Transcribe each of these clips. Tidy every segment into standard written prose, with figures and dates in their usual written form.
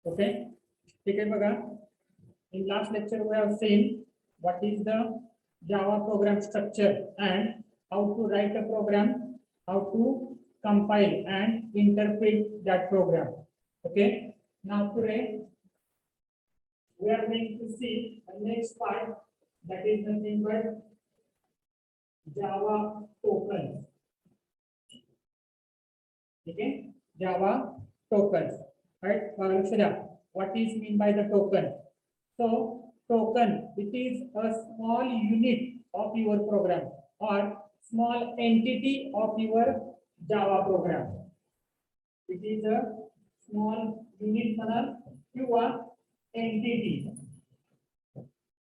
Okay, ठीक आहे बघा. In last lecture we have seen what is the Java program structure and how to write a program, how to compile and interpret that program. Okay, now today we are going to see the next part, that is nothing but Java tokens. Okay, Java tokens, right? What is mean by the token? So token, it is a small unit of your program or small entity of your Java program. It is a small unit or entity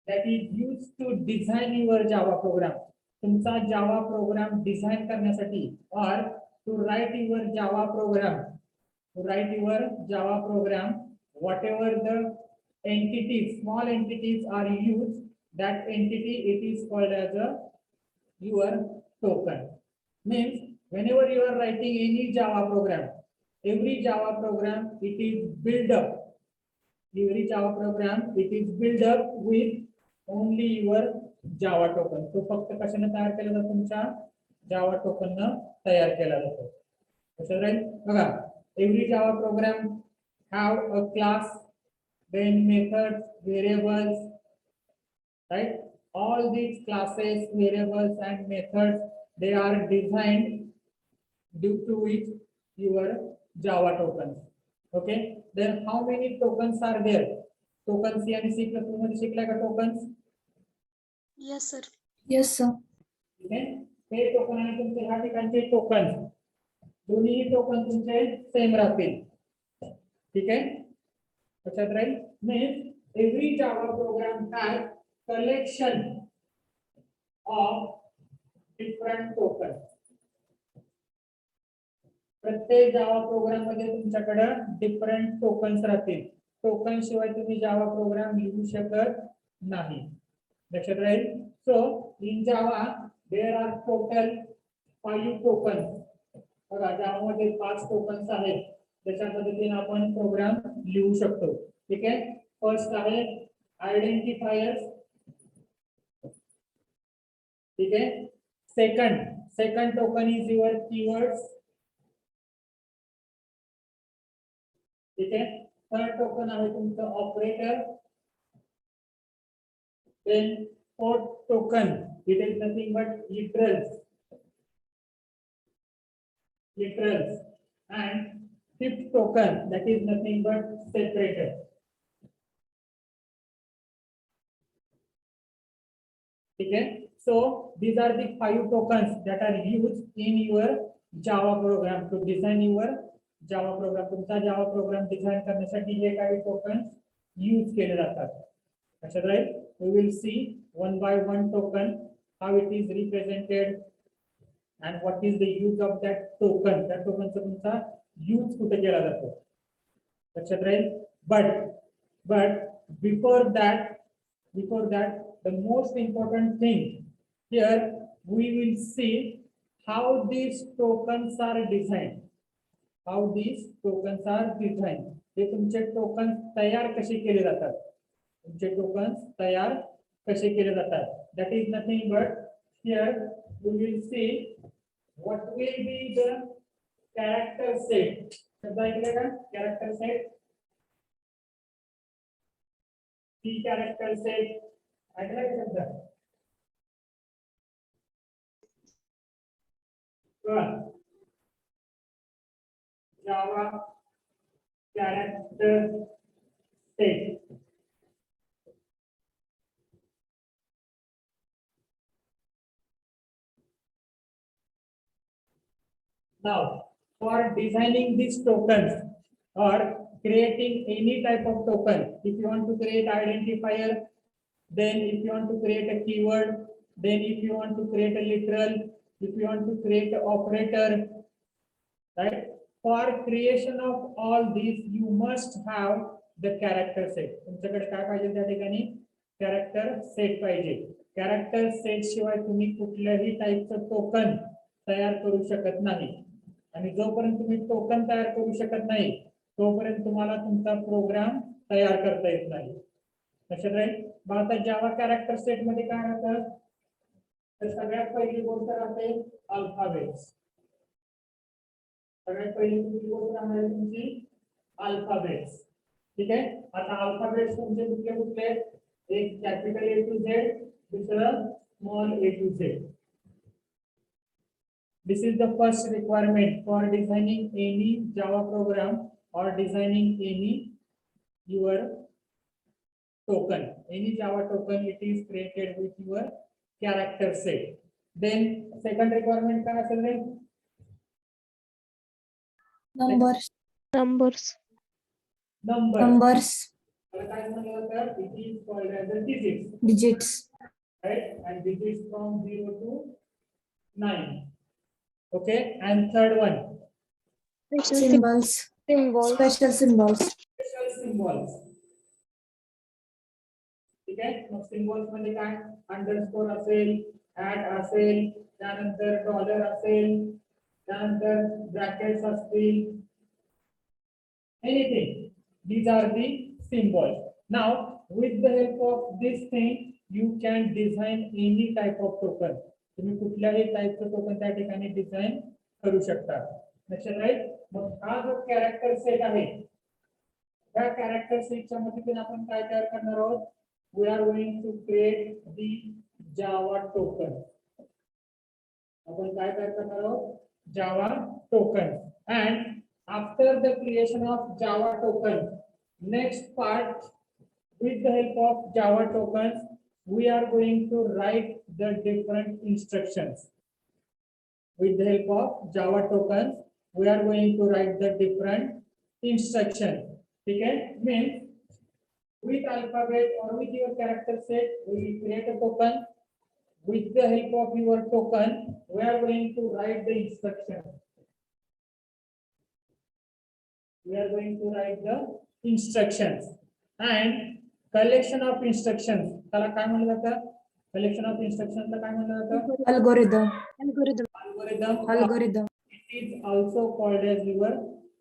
that is used to design your Java program. तुमचा Java program design करण्यासाठी or to write your Java program, whatever the entities, small entities are used, that entity it is called as your token. Means whenever you are writing any Java program, every Java program it is built up. Every Java program it is built up with only your Java token. तो फक्त कशाने तयार केला जातो? तुमच्या Java token न तयार केला जातो. कसं राहील बघा. Every Java program have a class, then methods, variables, right? All these classes, variables and methods, they are designed due to which your Java tokens. Okay, then how many tokens are there? Tokens आणि C++ मध्ये शिकलाय का tokens? Yes, sir. Yes, sir. ठीक आहे. हे token आणि तुमचे ह्या ठिकाणचे टोकन, दोन्ही टोकन तुमचे सेम राहतील. ठीक आहे, लक्षात राहील. Means every Java program has collection of different token. प्रत्येक जावा प्रोग्राम मध्ये तुमच्याकडे डिफरंट टोकन्स राहतील. टोकन शिवाय तुम्ही जावा प्रोग्राम लिहू शकत नाही. लक्षात राहील. So in Java there are total 5 tokens. बघा, जावा मध्ये 5 टोकन्स आहेत. त्याच्या पद्धतीने आपण प्रोग्राम लिहू शकतो. ठीक आहे. फर्स्ट आहे आयडेंटिफायर्स. ठीक आहे. Second token is your keywords. ठीक आहे. थर्ड टोकन आहे तुमचं operator. Then fourth token, it is nothing but literals, and fifth token, that is nothing but separator. Okay, so these are the 5 tokens that are used in your Java program to design your Java program. तुमचा Java program design करण्यासाठी हे काही tokens use केले जातात. लक्षात राहील. We will see one by one token, how it is represented and what is the use of that token. That token चा तुमचा use कुठे केला जातो. लक्षात राहील. But before that, the most important thing here, we will see how these tokens are designed. हे तुमचे token तयार कसे केले जातात. तुमचे टोकन्स तयार कसे केले जातात. That is nothing but here we will see what will be the character set. शब्द ऐकले का? Character set. C character set. ऐकले का शब्द? Java character set. Now, for designing these tokens or creating any type of token, if you want to create identifier, then if you want to create a keyword, then if you want to create a literal, if you want to create an operator, right? For creation of all these, you must have the character set. तुमच्याकडे काय पाहिजे त्या ठिकाणी? Character set पाहिजे. Character set शिवाय तुम्ही कुठल्याही टाइपचं token तयार करू शकत नाही. आणि जोपर्यंत तुम्ही टोकन तयार करू शकत नाही, तोपर्यंत तुम्हाला तुमचा प्रोग्राम तयार करता येत नाही. लक्षात राहील. मग आता जावा कॅरेक्टर सेट मध्ये काय राहतं, तर सगळ्यात पहिली गोष्ट राहते अल्फाबेट्स. सगळ्यात पहिली कुठली गोष्ट राहणार आहे तुमची, अल्फाबेट्स. ठीक आहे. आता अल्फाबेट्स तुमचे कुठले कुठले, एक कॅपिटल ए टू झेड, दुसरं small A to Z. This is the first requirement for designing any Java program or designing any your token. Any Java token, it is created with your character set. Then second requirement काय असेल रे? Numbers. Numbers. Numbers. त्याला काय म्हटलं जातं? It is called as a digits, Digits. right? And digits from 0 to 9. Okay. And third one, Symbols. Symbol. Special symbols. special symbols. ठीक आहे. मग symbols मध्ये काय, अंडरस्कोर असेल, ॲट असेल, त्यानंतर डॉलर असेल, त्यानंतर ब्रॅकेट्स असतील, anything. These are the symbols. Now, with the help of this thing, you can design any type of token. तुम्ही कुठल्याही टाईपचं टोकन त्या ठिकाणी डिझाइन करू शकता. लक्षात राहील. मग हा जो कॅरेक्टर सेट आहे, त्या कॅरेक्टर सेटच्या मदतीने आपण काय तयार करणार आहोत, we are going to create the Java token. आपण काय तयार करणार आहोत, Java token. And after the creation of Java token, next part, with the help of Java tokens, we are going to write the different instructions. With the help of Java tokens, we are going to write the different instructions. Okay, means with alphabet or with your character set, we will create a token. With the help of your token, we are going to write the instructions. We are going to write the instructions and collection of instructions. त्याला काय म्हणलं जातं, collection of instructions ला काय म्हणलं जातं, Algorithm. algorithm. It is also called as your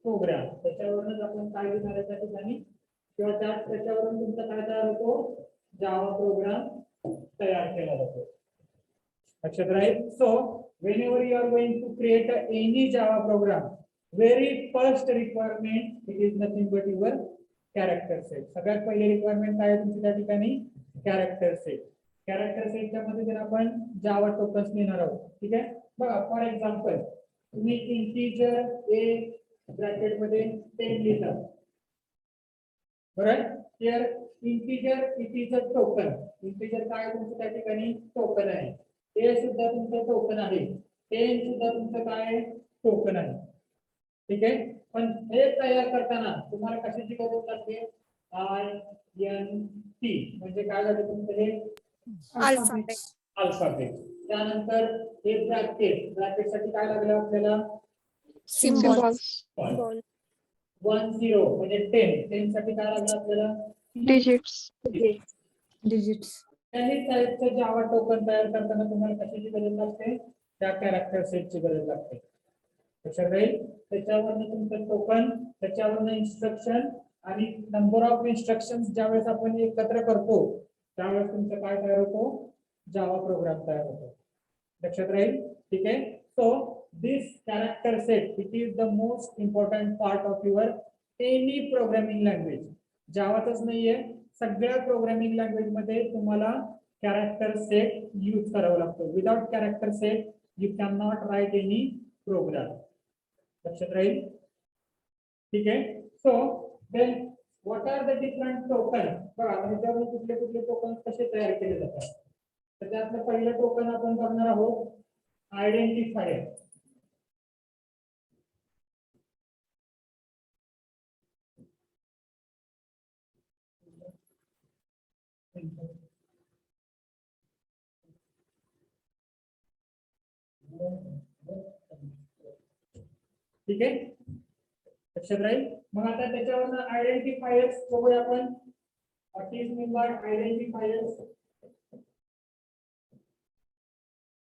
program. त्याच्यावरूनच आपण काय लिहिणार आहे त्या ठिकाणी, किंवा त्याच्यावरून तुमचा काय तयार होतो, जावा प्रोग्राम तयार केला जातो. लक्षात राहील. So whenever you are going to create any Java program, very first requirement, it is nothing but your character set. सगळ्यात पहिली रिक्वायरमेंट काय आहे तुमची त्या ठिकाणी, कॅरेक्टर सेट. कॅरेक्टर सेटच्या मध्ये जर आपण जावा टोकन्स लिहिणार आहोत. ठीक आहे. बघा, फॉर एक्झाम्पल तुम्ही इंटिजर ए ब्रॅकेट मध्ये 10 लिहिता, बरोबर. Here integer, it is a token. Integer काय तुमचं त्या ठिकाणी टोकन आहे. ए सुद्धा तुमचं टोकन आहे, 10 सुद्धा तुमचं काय टोकन आहे. ठीक आहे. पण हे तयार करताना तुम्हाला कशाची गरज लागते, INT म्हणजे काय झालं तुमचं हे Alphabet. अल्फाबेट. त्यानंतर हे ब्रॅकेट, ब्रॅकेट साठी काय लागलं आपल्याला, Symbols. 10 म्हणजे 10 साठी काय लागलं आपल्याला, Digits. Digits. काही टाईपचं जावा टोकन तयार करताना तुम्हाला कशाची गरज लागते, त्या कॅरेक्टर सेटची गरज लागते. लक्षात राहील. त्याच्यावरनं तुमचं टोकन, त्याच्यावरनं इन्स्ट्रक्शन, आणि नंबर ऑफ इन्स्ट्रक्शन ज्यावेळेस आपण एकत्र करतो त्यावेळेस तुमचं काय तयार होतो, जावा प्रोग्राम तयार होतो. लक्षात राहील. ठीक आहे. So this character set, it is the most important part of your any programming language. जावातच नाहीये, सगळ्या प्रोग्रामिंग लँग्वेज मध्ये तुम्हाला कॅरेक्टर सेट यूज करावा लागतो. Without character set you can not write any program. लक्षात राहील. ठीक आहे. So then what are the different token. बघा, ह्याच्यावर कुठले कुठले टोकन कसे तयार केले जातात. तर त्यातलं पहिलं टोकन आपण बघणार आहोत, आयडेंटिफायर. ठीक आहे. लक्षात राहील. मग आता त्याच्यावर आयडेंटिफायर्स बघूया आपण. What is mean by identifiers.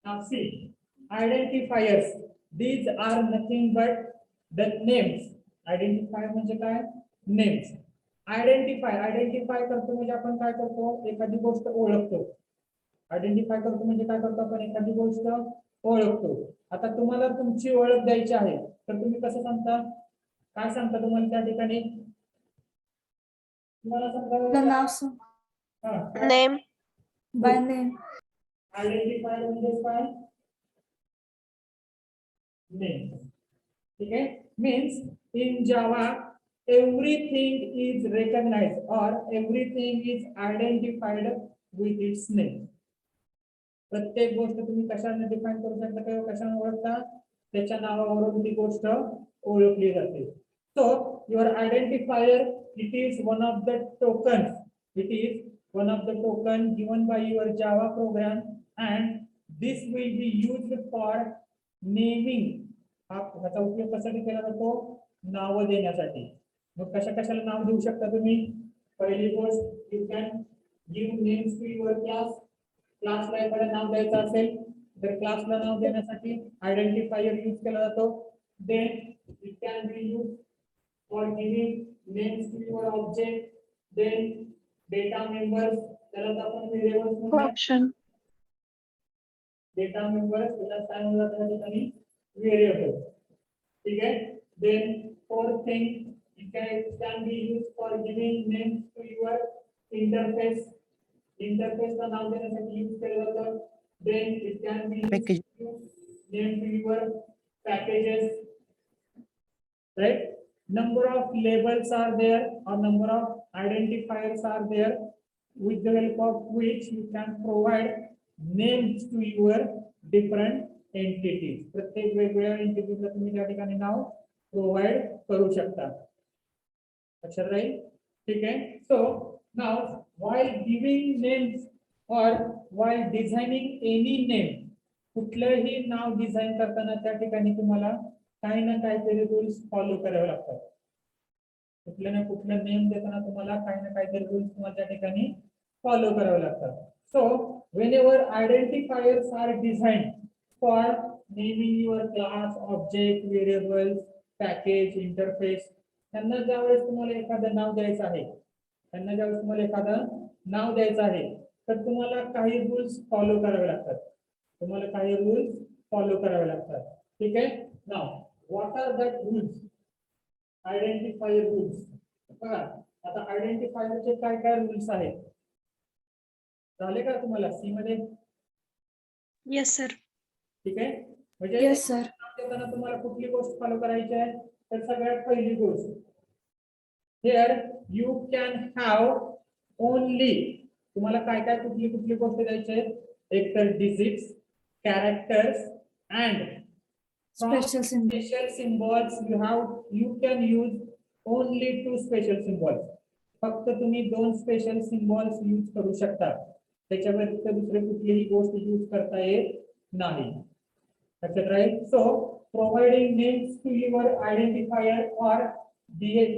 Now see, identifiers, these are nothing but the names identify म्हणजे काय? नेम्स. आयडेंटिफाय करतो म्हणजे आपण काय करतो? एखादी गोष्ट ओळखतो. आयडेंटिफाय करतो म्हणजे काय करतो? आपण एखादी गोष्ट ओळखतो. आता तुम्हाला तुमची ओळख द्यायची आहे, तर तुम्ही कसं सांगता? काय सांगता तुम्हाला त्या ठिकाणी? तुम्हाला The समजा नाव सांग. Name. By name. आयडेंटिफाय म्हणजे काय? नेम. ठीक आहे. Means in Java everything is recognized or everything is identified with its name. प्रत्येक गोष्ट तुम्ही कशाने डिफाइन करू शकता किंवा कशाने ओळखता? त्याच्या नावावरून ती गोष्ट ओळखली जाते. So your identifier, it is one of the tokens. It is one of the token given by your Java program, and this will be used for naming. ह्याचा उपयोग कशासाठी केला जातो? नाव देण्यासाठी. मग कशा कशाला नाव देऊ शकता तुम्ही? पहिली गोष्ट, you can give names to your class. क्लासला एखादं नाव द्यायचं असेल तर क्लासला नाव देण्यासाठी आयडेंटिफायर यूज केला जातो. Then it can be use for giving names to your object. Then data members, त्याला आपण व्हेरिएबल्स म्हणतो. Option. डेटा मेंबर्स त्याला काय म्हणतात? त्या ठिकाणी व्हेरिएबल. ठीक आहे. Then fourth thing, it can be used for giving names to your interface. Interface ला नाव देण्यासाठी यूज केलं जातं. Then it can be used to name to your packages. Right? Number of labels are there or number of identifiers are there with the help of which you can provide names to your different entities. प्रत्येक वेगवेगळ्या एंटिटीजला तुम्ही त्या ठिकाणी नाव provide करू शकता. लक्षात राहील. ठीक आहे. So now while giving names or while designing any name, कुठलंही नाव डिझाइन करताना त्या ठिकाणी तुम्हाला काही ना काहीतरी रूल्स फॉलो करावे लागतात. कुठल्या ना कुठल्या नेम देताना तुम्हाला काही ना काहीतरी रूल्स तुम्हाला त्या ठिकाणी फॉलो करावे लागतात. So whenever identifiers are designed for naming your class, object, variables, package, interface, त्यांना ज्यावेळेस तुम्हाला एखादं नाव द्यायचं आहे, तर तुम्हाला काही रूल्स फॉलो करावे लागतात. ठीक आहे. Now what are that rules? Identifier rules. बघा आता आयडेंटिफायरचे काय काय रूल्स आहेत? झाले का तुम्हाला सी मध्ये? Yes, sir. ठीक आहे. म्हणजे Yes, sir. नाव देताना तुम्हाला कुठली गोष्ट फॉलो करायची आहे? तर सगळ्यात पहिली गोष्ट, here you can have only, तुम्हाला काय काय कुठली गोष्ट द्यायची आहे? एक तर digits, characters and Special symbol. special symbols. You can use only 2 special symbols. फक्त तुम्ही 2 स्पेशल सिम्बॉल्स यूज करू शकता. त्याच्या व्यतिरिक्त दुसरी कुठलीही गोष्ट यूज करता येत नाही. लक्षात राहील. So providing names to your identifier or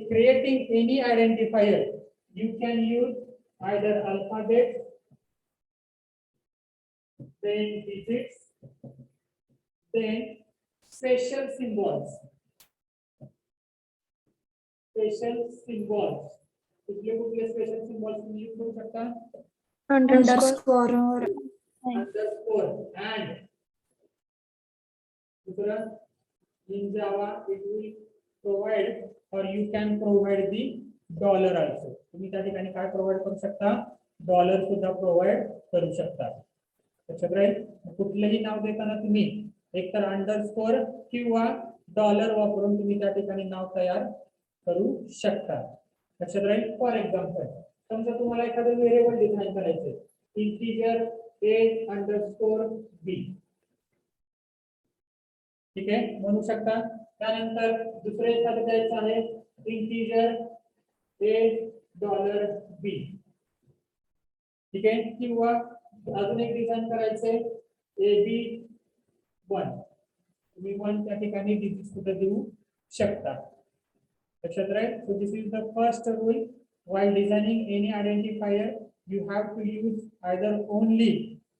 creating any identifier, you can use either alphabets, then digits, then special symbols. कुठले स्पेशल सिम्बॉल्स तुम्ही यूज करू शकता? Underscore. Underscore or Underscore and दूसरा, in Java it will provide or you can provide the dollar also. तुम्ही त्या ठिकाणी काय provide करू शकता? डॉलर सुद्धा प्रोव्हाइड करू शकता. लक्षात राहील. कुठलेही नाव देताना तुम्ही एकतर अंडरस्कोर किंवा डॉलर वापरून तुम्ही त्या ठिकाणी नाव तयार करू शकता. लक्षात राहील. फॉर एक्झाम्पल, समजा तुम्हाला एखादं व्हेरिएबल डिफाइन करायचे, इंटिजर a_b. ठीक आहे, म्हणू शकता. त्यानंतर दुसरे एखादं द्यायचं आहे, इंटिजर $a. ठीक आहे. किंवा अजून एक डिझाइन करायचंय AB1. तुम्ही 1 त्या ठिकाणी डिजिट सुद्धा देऊ शकता. लक्षात राहील. So this is the first rule. While designing any identifier, you have to use either only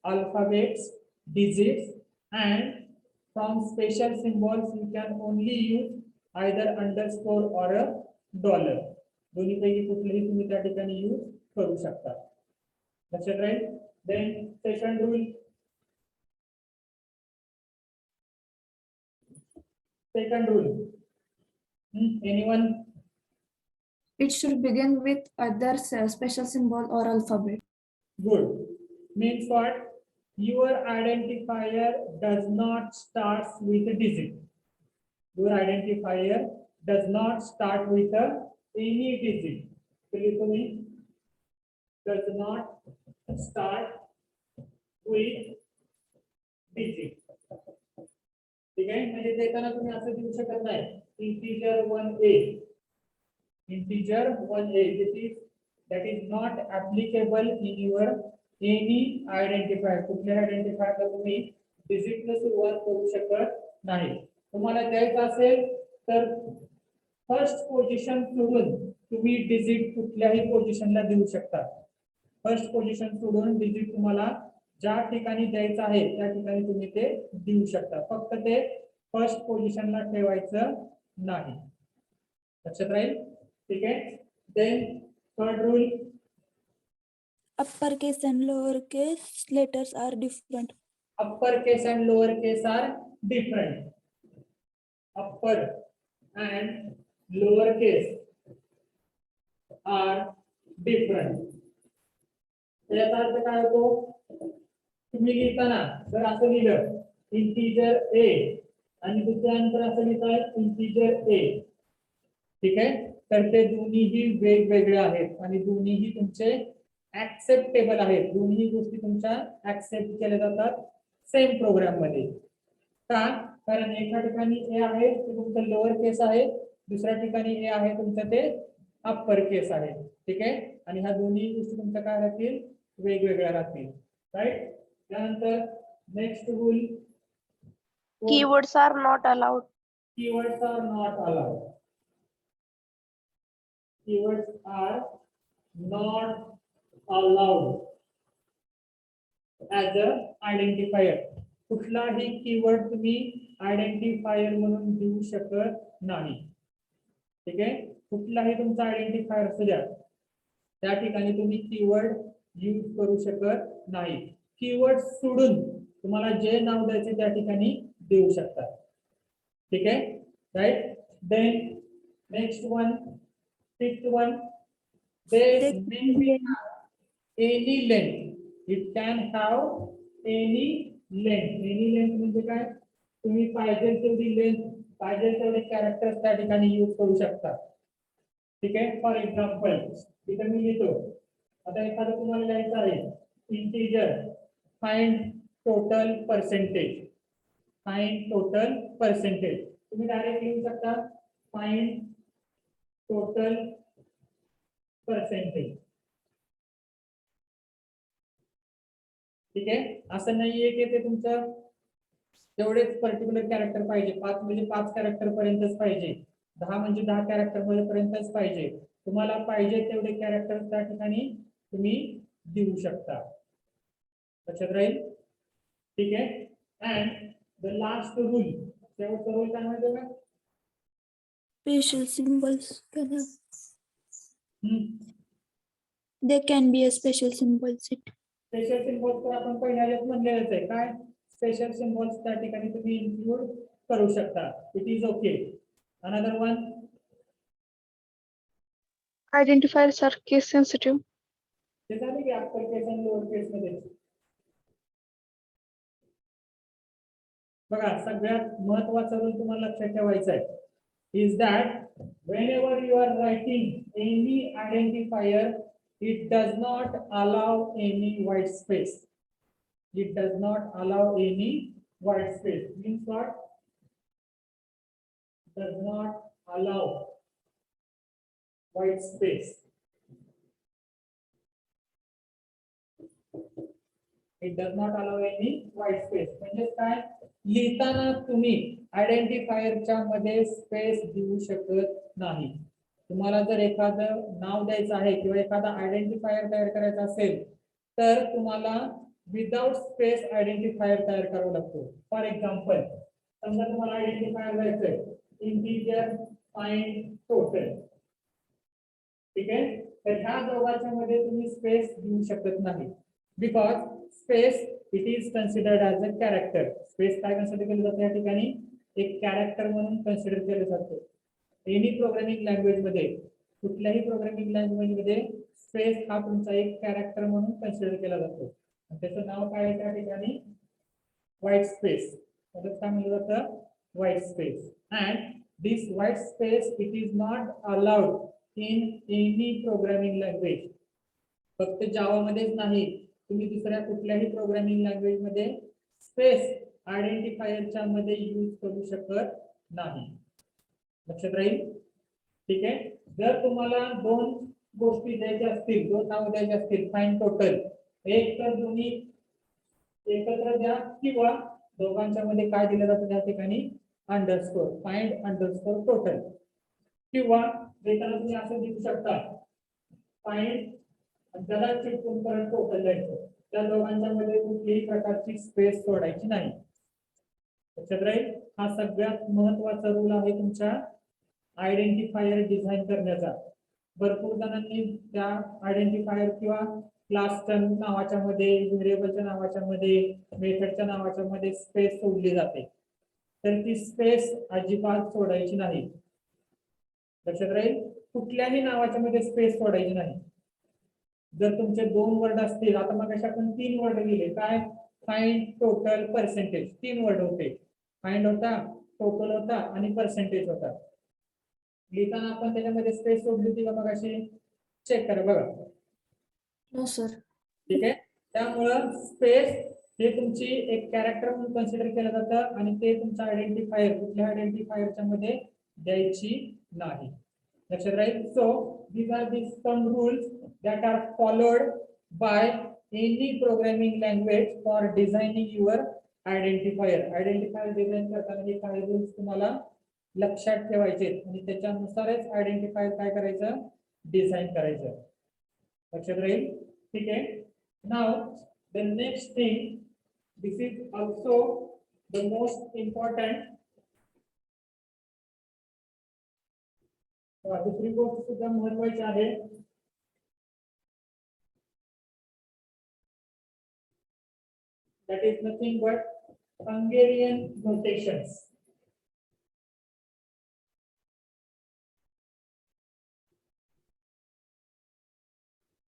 alphabets, digits, and from special symbols you can only use either underscore or a dollar. दोन्हीपैकी कुठलेही तुम्ही त्या ठिकाणी use करू शकता. लक्षात राहील. Then second rule. Second rule. Anyone? It should begin with other special symbol or alphabet. Good. Means what? Your identifier does not start with a digit. Your identifier does not start with any digit. Does not start with digit. ठीक आहे. म्हणजे देताना तुम्ही असं देऊ शकत नाही integer 1a. Integer 1a, that is not applicable in your any identifier. कुठल्या identifier ला तुम्ही डिजिट ने सुरुवात करू शकत नाही. तुम्हाला द्यायचं असेल तर फर्स्ट पोझिशन सोडून तुम्ही डिजिट कुठल्याही पोझिशनला देऊ शकता. फर्स्ट पोझिशन सोडून डिजिट तुम्हाला ज्या ठिकाणी द्यायचं आहे त्या ठिकाणी तुम्ही ते देऊ शकता. फक्त ते फर्स्ट पोझिशनला ठेवायचं नाही. लक्षात राहील. ठीक आहे. Then third rule. Uppercase and lowercase letters are different. Upper case and lower case are different. Upper and lower case are different. याचा अर्थ काय होतो? तुम्ही लिहिताना जर असं लिहिलं इंटिजर a आणि दुसऱ्यानंतर असं लिहिताय इंटिजर a. ठीक आहे. तर ते दोन्हीही वेगवेगळे आहेत आणि दोन्हीही तुमचे ऍक्सेप्टेबल आहेत. दोन्ही गोष्टी तुमच्या ऍक्सेप्ट केल्या जातात सेम प्रोग्राम मध्ये. का? कारण एका ठिकाणी ए आहे ते तुमचं लोअर केस आहे, दुसऱ्या ठिकाणी ए आहे तुमचं ते अप्पर केस आहे. ठीक आहे. आणि ह्या दोन्ही गोष्टी तुमच्या काय राहतील? वेगवेगळ्या राहतील. राईट. त्यानंतर next rule. Keywords are not allowed. Keywords are not allowed. Keywords are not allowed as a identifier. कुठलाही कीवर्ड तुम्ही आयडेंटिफायर म्हणून देऊ शकत नाही. ठीक आहे. कुठलाही तुमचा आयडेंटिफायर असू द्या त्या ठिकाणी तुम्ही कीवर्ड यूज करू शकत नाही. कीवर्ड सोडून तुम्हाला जे नाव द्यायचे त्या ठिकाणी देऊ शकता. ठीक आहे. Right. Then next one. Fifth one, this may be any length. It can have any length. Any length म्हणजे काय? तुम्ही पाहिजे तेवढी लेंथ, पाहिजे तेवढे कॅरेक्टर्स त्या ठिकाणी यूज करू शकता. ठीक आहे. फॉर एक्झाम्पल इथे मी लिहितो. आता एखादं तुम्हाला लिहायचं आहे integer find total percentage. Find total percentage तुम्ही डायरेक्ट लिहू शकता फाइंड टोटल पर्सेंटेज. ठीक आहे. असं नाहीये की ते तुमचं तेवढेच पर्टिक्युलर कॅरेक्टर पाहिजे. 5 म्हणजे 5 कॅरेक्टर पर्यंतच पाहिजे. 10 म्हणजे 10 कॅरेक्टर पर्यंतच पाहिजे. तुम्हाला पाहिजे तेवढे कॅरेक्टर त्या ठिकाणी तुम्ही देऊ शकता. लक्षात राहील. ठीक आहे. And the last rule. शेवटचा रूल काय माहिती का? Special symbols can have. They can be a special symbols. Special symbols तर आपण पहिल्या ह्याच्यात म्हणलेलंच आहे. काय? स्पेशल सिम्बॉल्स त्या ठिकाणी तुम्ही इन्क्लूड करू शकता. It is okay. Another one. Identifiers are case sensitive. ते झाले की अप्पर केस आणि लोअर केस मध्ये. बघा सगळ्यात महत्त्वाचं रूल तुम्हाला लक्षात ठेवायचं आहे is that whenever you are writing any identifier, it does not allow any white space. It does not allow any white space. Means what? Does not allow white space. It does not allow any white space. म्हणजे काय? लिहिताना तुम्ही आयडेंटिफायरच्या मध्ये space देऊ शकत नाही. तुम्हाला जर एखादं नाव द्यायचं आहे किंवा एखादा आयडेंटिफायर तयार करायचा असेल तर तुम्हाला विदाउट स्पेस आयडेंटिफायर तयार करावा लागतो. फॉर एक्झाम्पल समजा तुम्हाला आयडेंटिफायर द्यायचंय इंटिजर, फाइंड, टोटल. ठीक आहे. तर ह्या दोघांच्या मध्ये तुम्ही स्पेस देऊ शकत नाही, because space it is considered as a character. Space काय कन्सिडर केलं जातं या ठिकाणी? एक कॅरेक्टर म्हणून कन्सिडर केलं जातं. एनी प्रोग्रामिंग लँग्वेज मध्ये, कुठल्याही प्रोग्रामिंग लँग्वेज मध्ये स्पेस हा तुमचा एक कॅरेक्टर म्हणून कन्सिडर केला जातो. त्याचं नाव काय आहे त्या ठिकाणी? White space. काय म्हणलं जातं? White space. And this white space it is not allowed in any programming language. फक्त जावा मध्येच नाही, तुम्ही दुसऱ्या कुठल्याही प्रोग्रामिंग लँग्वेज मध्ये स्पेस आयडेंटिफायरच्या मध्ये यूज करू शकत नाही. लक्षात राहील. ठीक आहे. जर तुम्हाला दोन गोष्टी द्यायच्या असतील, दोन नाव द्यायचे असतील, फाइंड, टोटल, एक तर दोन्ही एकत्र द्या किंवा दोघांच्या मध्ये काय दिलं जातं त्या ठिकाणी? अंडरस्कोर. Find underscore total. किंवा देताना तुम्ही असं देऊ शकता, फाइंड त्याला चिटकून परत टोटल द्यायचं. त्या दोघांच्या मध्ये कुठलीही प्रकारची स्पेस सोडायची नाही. लक्षात राहील. हा सगळ्यात महत्वाचा रूल आहे तुमच्या आयडेंटिफायर डिझाईन करण्याचा. भरपूर जणांनी त्या आयडेंटिफायर किंवा क्लासच्या नावाच्या मध्ये, व्हेरिएबलच्या नावाच्या मध्ये, मेथडच्या नावाच्या मध्ये स्पेस सोडली जाते. तर ती स्पेस अजिबात सोडायची नाही. लक्षात राहील. कुठल्याही नावाच्या मध्ये स्पेस सोडायची नाही. जर तुमचे दोन वर्ड असतील, आता मग अशा आपण 3 वर्ड लिहिले, काय? Find, total, percentage. 3 वर्ड होते. फाइंड होता, टोटल होता आणि पर्सेंटेज होता. लिहिताना आपण त्याच्यामध्ये स्पेस सोडली होती का? मग अशी चेक करा बघा. No, sir. ठीक आहे. त्यामुळं स्पेस हे तुमची एक कॅरेक्टर म्हणून कन्सिडर केलं जातं आणि ते तुमचं आयडेंटिफायर, कुठल्या आयडेंटिफायरच्या मध्ये द्यायची नाही. लक्षात राहील. So these are the some rules that are followed by any programming language for designing your identifier. Identifier design करताना हे काही रूल्स तुम्हाला लक्षात ठेवायचे आणि त्याच्यानुसारच आयडेंटिफायर काय करायचं? डिझाइन करायचं. लक्षात राहील. ठीक आहे. Now the next thing, this is also the most important. दुसरी गोष्ट सुद्धा महत्वाची आहे. That is nothing but Hungarian notations.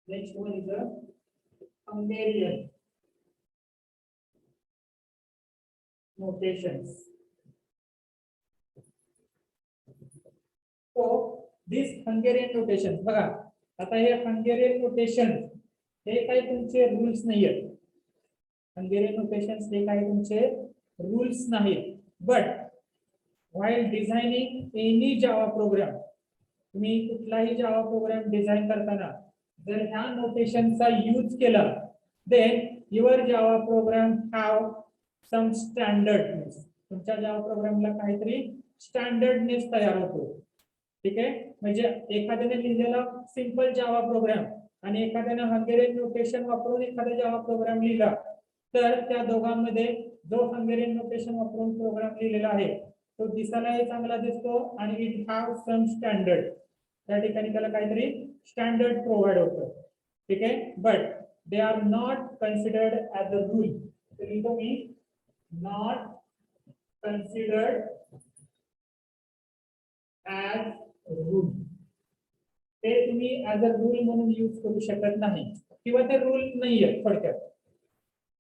Next one is the Hungarian notations. So this Hungarian notations बघा, आता हे Hungarian notations हे काही तुमचे रूल्स नाहीये. Hungarian notations हे काही तुमचे रूल्स नाहीत. But while designing any Java program, तुम्ही कुठलाही जावा प्रोग्राम डिझाइन करताना जर ह्या नोटेशनचा यूज केला, then your Java program have some standardness. तुमच्या जावा प्रोग्रामला काहीतरी स्टँडर्डनेस तयार होतो. ठीक आहे. म्हणजे एखाद्याने लिहिलेला सिंपल जावा प्रोग्राम आणि एखाद्याने हंगेरियन नोटेशन वापरून एखादा जावा प्रोग्राम लिहिला, तर त्या दोघांमध्ये जो हंगेरियन नोटेशन वापरून प्रोग्राम लिहिलेला आहे तो दिसायलाही चांगला दिसतो आणि इट हॅव सम स्टँडर्ड. त्या ठिकाणी त्याला काहीतरी स्टँडर्ड प्रोव्हाइड होतं. ठीक आहे. But they are not considered as a rule. लिहितो मी, नॉट कन्सिडर्ड ॲज रूल. ते तुम्ही ॲज अ रूल म्हणून यूज करू शकत नाही किंवा ते रूल नाहीये. थोडक्यात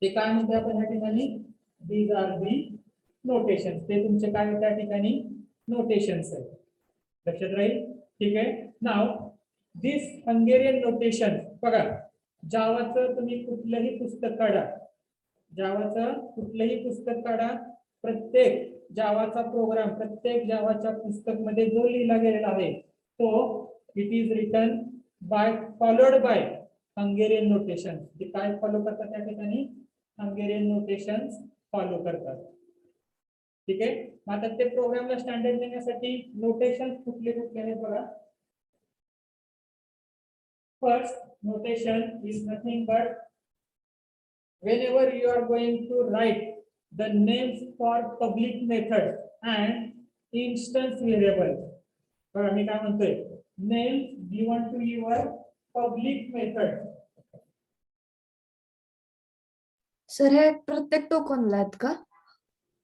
ते काय म्हणते आपण ह्या ठिकाणी? These are the notations. ते तुमचे काय त्या ठिकाणी? नोटेशन्स आहेत. लक्षात राहील. ठीक आहे. नाव दिस हंगेरियन नोटेशन बघा, जावाचं तुम्ही कुठलंही पुस्तक काढा, जावाचं कुठलंही पुस्तक काढा, प्रत्येक जावाचा प्रोग्राम प्रत्येक जावाच्या पुस्तक मध्ये जो लिहिला गेलेला आहे तो it is written by followed by Hungarian notation. ते काय फॉलो करतात त्या ठिकाणी? हंगेरियन नोटेशन्स फॉलो करतात. ठीक आहे. आता ते प्रोग्रामला स्टँडर्ड देण्यासाठी नोटेशन कुठले कुठले आहेत बघा. First notation is nothing but whenever you are going to write the names for public methods and instance variable. बघा मी काय म्हणतोय, names given to your public method. Sir हे प्रत्येक टोकनला आहेत का?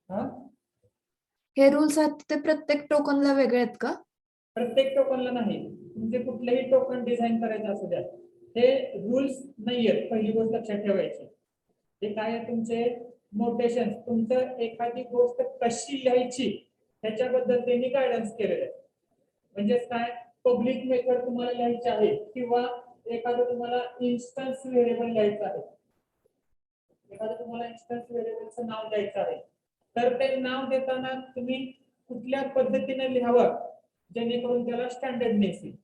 हा, हे रूल्स आहेत ते प्रत्येक टोकनला वेगळे आहेत का? प्रत्येक टोकनला नाही. तुमचे कुठलेही टोकन डिझाईन करायचे असू द्या, हे रूल्स नाहीयेत. पहिली गोष्ट लक्षात ठेवायची, हे काय आहे तुमचे नोटेशन. तुमचं एखादी गोष्ट कशी लिहायची त्याच्याबद्दल त्यांनी गायडन्स केलेलं आहे. म्हणजेच काय, पब्लिक मेथड तुम्हाला लिहायची आहे किंवा एखादं तुम्हाला इन्स्टन्स व्हेरिएबल लिहायचं आहे, एखादं तुम्हाला इन्स्टन्स व्हेरिएबलचं नाव द्यायचं आहे, तर ते नाव देताना तुम्ही कुठल्या पद्धतीने लिहावं जेणेकरून त्याला स्टँडर्डनेस येईल,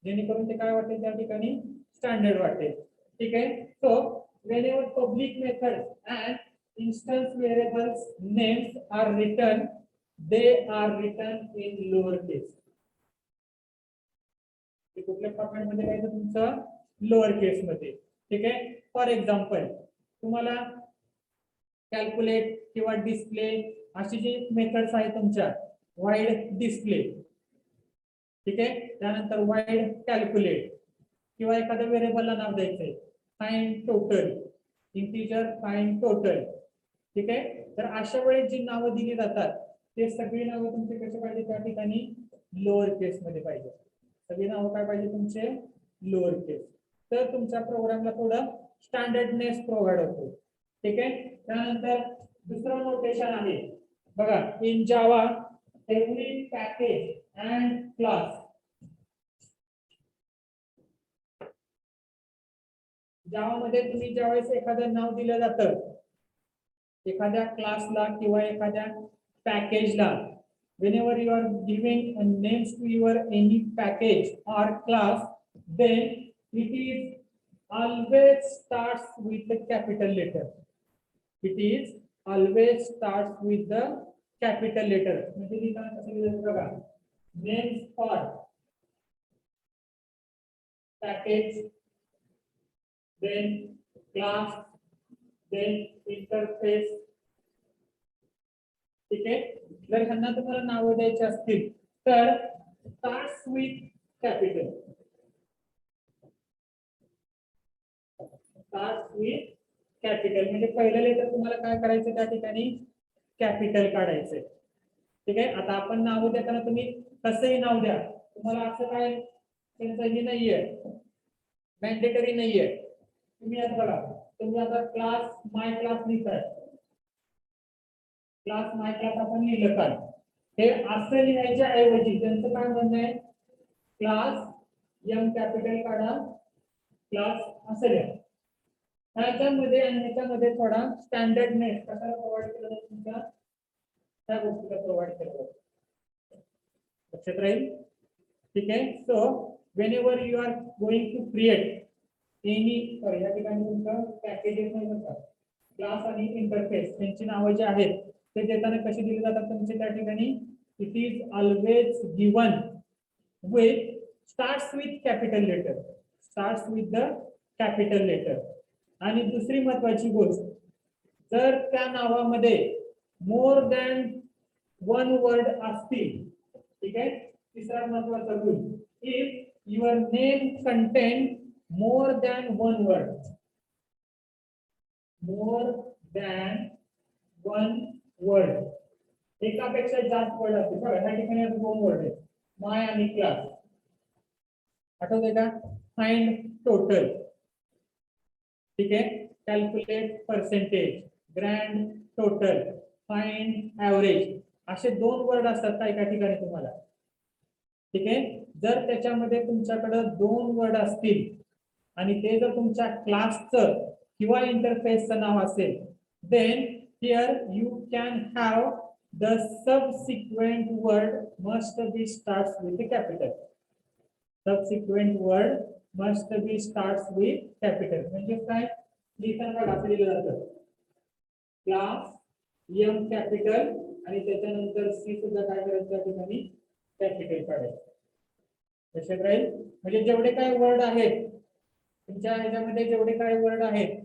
जेणेकरून ते काय वाटेल त्या ठिकाणी स्टँडर्ड वाटेल. ठीक आहे. So whenever public methods and instance variables names are written, they are written in lower case. ते कुठल्या फॉर्मॅट मध्ये काय तुमचं लोअर केस मध्ये. ठीक आहे. फॉर एक्झाम्पल तुम्हाला कॅल्क्युलेट किंवा डिस्प्ले अशी जी मेथड्स आहेत तुमच्या, वाईड डिस्प्ले, ठीक आहे, त्यानंतर वाईड कॅल्क्युलेट, किंवा एखाद्या व्हेरिएबलला नाव द्यायचंय find total, integer find total. ठीक आहे. तर अशा वेळेस जी नावं दिली जातात ते सगळी नावं तुमचे कसे पाहिजे त्या ठिकाणी लोअर केस मध्ये पाहिजे. सगळी नावं काय पाहिजे तुमचे लोअर केस. तर तुमच्या प्रोग्रामला थोडं स्टँडर्डनेस प्रोव्हाइड होतो. ठीक आहे. त्यानंतर दुसरं नोटेशन आहे बघा, in Java every package and class. Java मध्ये तुम्ही ज्यावेळेस एखादं नाव दिलं जातं एखाद्या क्लासला किंवा एखाद्या पॅकेजला, whenever you are giving a names to your any package or class, then it is always starts with the capital letter. It is always starts with the capital letter. म्हणजे लिहिताना कसं लिहायचं बघा, names for package, then class, then interface. ठीक आहे. जर ह्यांना तुम्हाला नावं द्यायची असतील तर starts with capital, starts with capital म्हणजे पहिलं लेटर तुम्हाला काय करायचं त्या ठिकाणी कॅपिटल काढायचंय. ठीक आहे. आता आपण नाव देताना तुम्ही कसंही नाव द्या, तुम्हाला असं काय त्यांचंही नाहीये, मॅन्डेटरी नाहीये. तुम्ही आता बघा, तुम्ही आता क्लास माय क्लास लिहिताय, क्लास माय क्लास आपण लिहिलं काय, हे असं लिहायच्या ऐवजी त्यांचं काय म्हणणं आहे, क्लास एम कॅपिटल काढा, क्लास असं लिहा. ह्याच्यामध्ये आणि ह्याच्यामध्ये थोडा स्टँडर्डनेस कशाला प्रोव्हाइड केलं जातं, तुमच्या त्या गोष्टीला प्रोव्हाइड केलं जातं. लक्षात राहील. ठीक आहे. So whenever you are going to create any, या ठिकाणी तुमचं पॅकेजेस नाही बघा, क्लास आणि इंटरफेस त्यांची नावं जी आहेत ते देताना कशी दिली जातात तुमचे त्या ठिकाणी, it is always given with starts with capital letter, starts with the capital letter. आणि दुसरी महत्वाची गोष्ट, जर त्या नावामध्ये मोर दॅन वन वर्ड असतील, ठीक आहे, तिसरा महत्वाचा rule, if your name contain more than one word, more than one word, एकापेक्षा जास्त वर्ड असते बघा, ह्या ठिकाणी दोन वर्ड आहेत, माय आणि क्लास. आठवतंय का, फाइंड टोटल, ठीक आहे, calculate percentage, grand total, find average, असे दोन वर्ड असतात काय एका ठिकाणी तुम्हाला. ठीक आहे. जर त्याच्यामध्ये तुमच्याकडे दोन वर्ड असतील आणि ते जर तुमच्या क्लासचं किंवा इंटरफेसचं नाव असेल, then here you can have the subsequent word must be starts with capital. Subsequent word must be starts with capital म्हणजे काय, लिहिताना असं लिहिलं जातं, क्लास एम कॅपिटल आणि त्याच्यानंतर सी सुद्धा काय करायचं त्या ठिकाणी कॅपिटल काढायचं. लक्षात राहील. म्हणजे जेवढे काय वर्ड आहेत तुमच्या ह्याच्यामध्ये, जेवढे काय वर्ड आहेत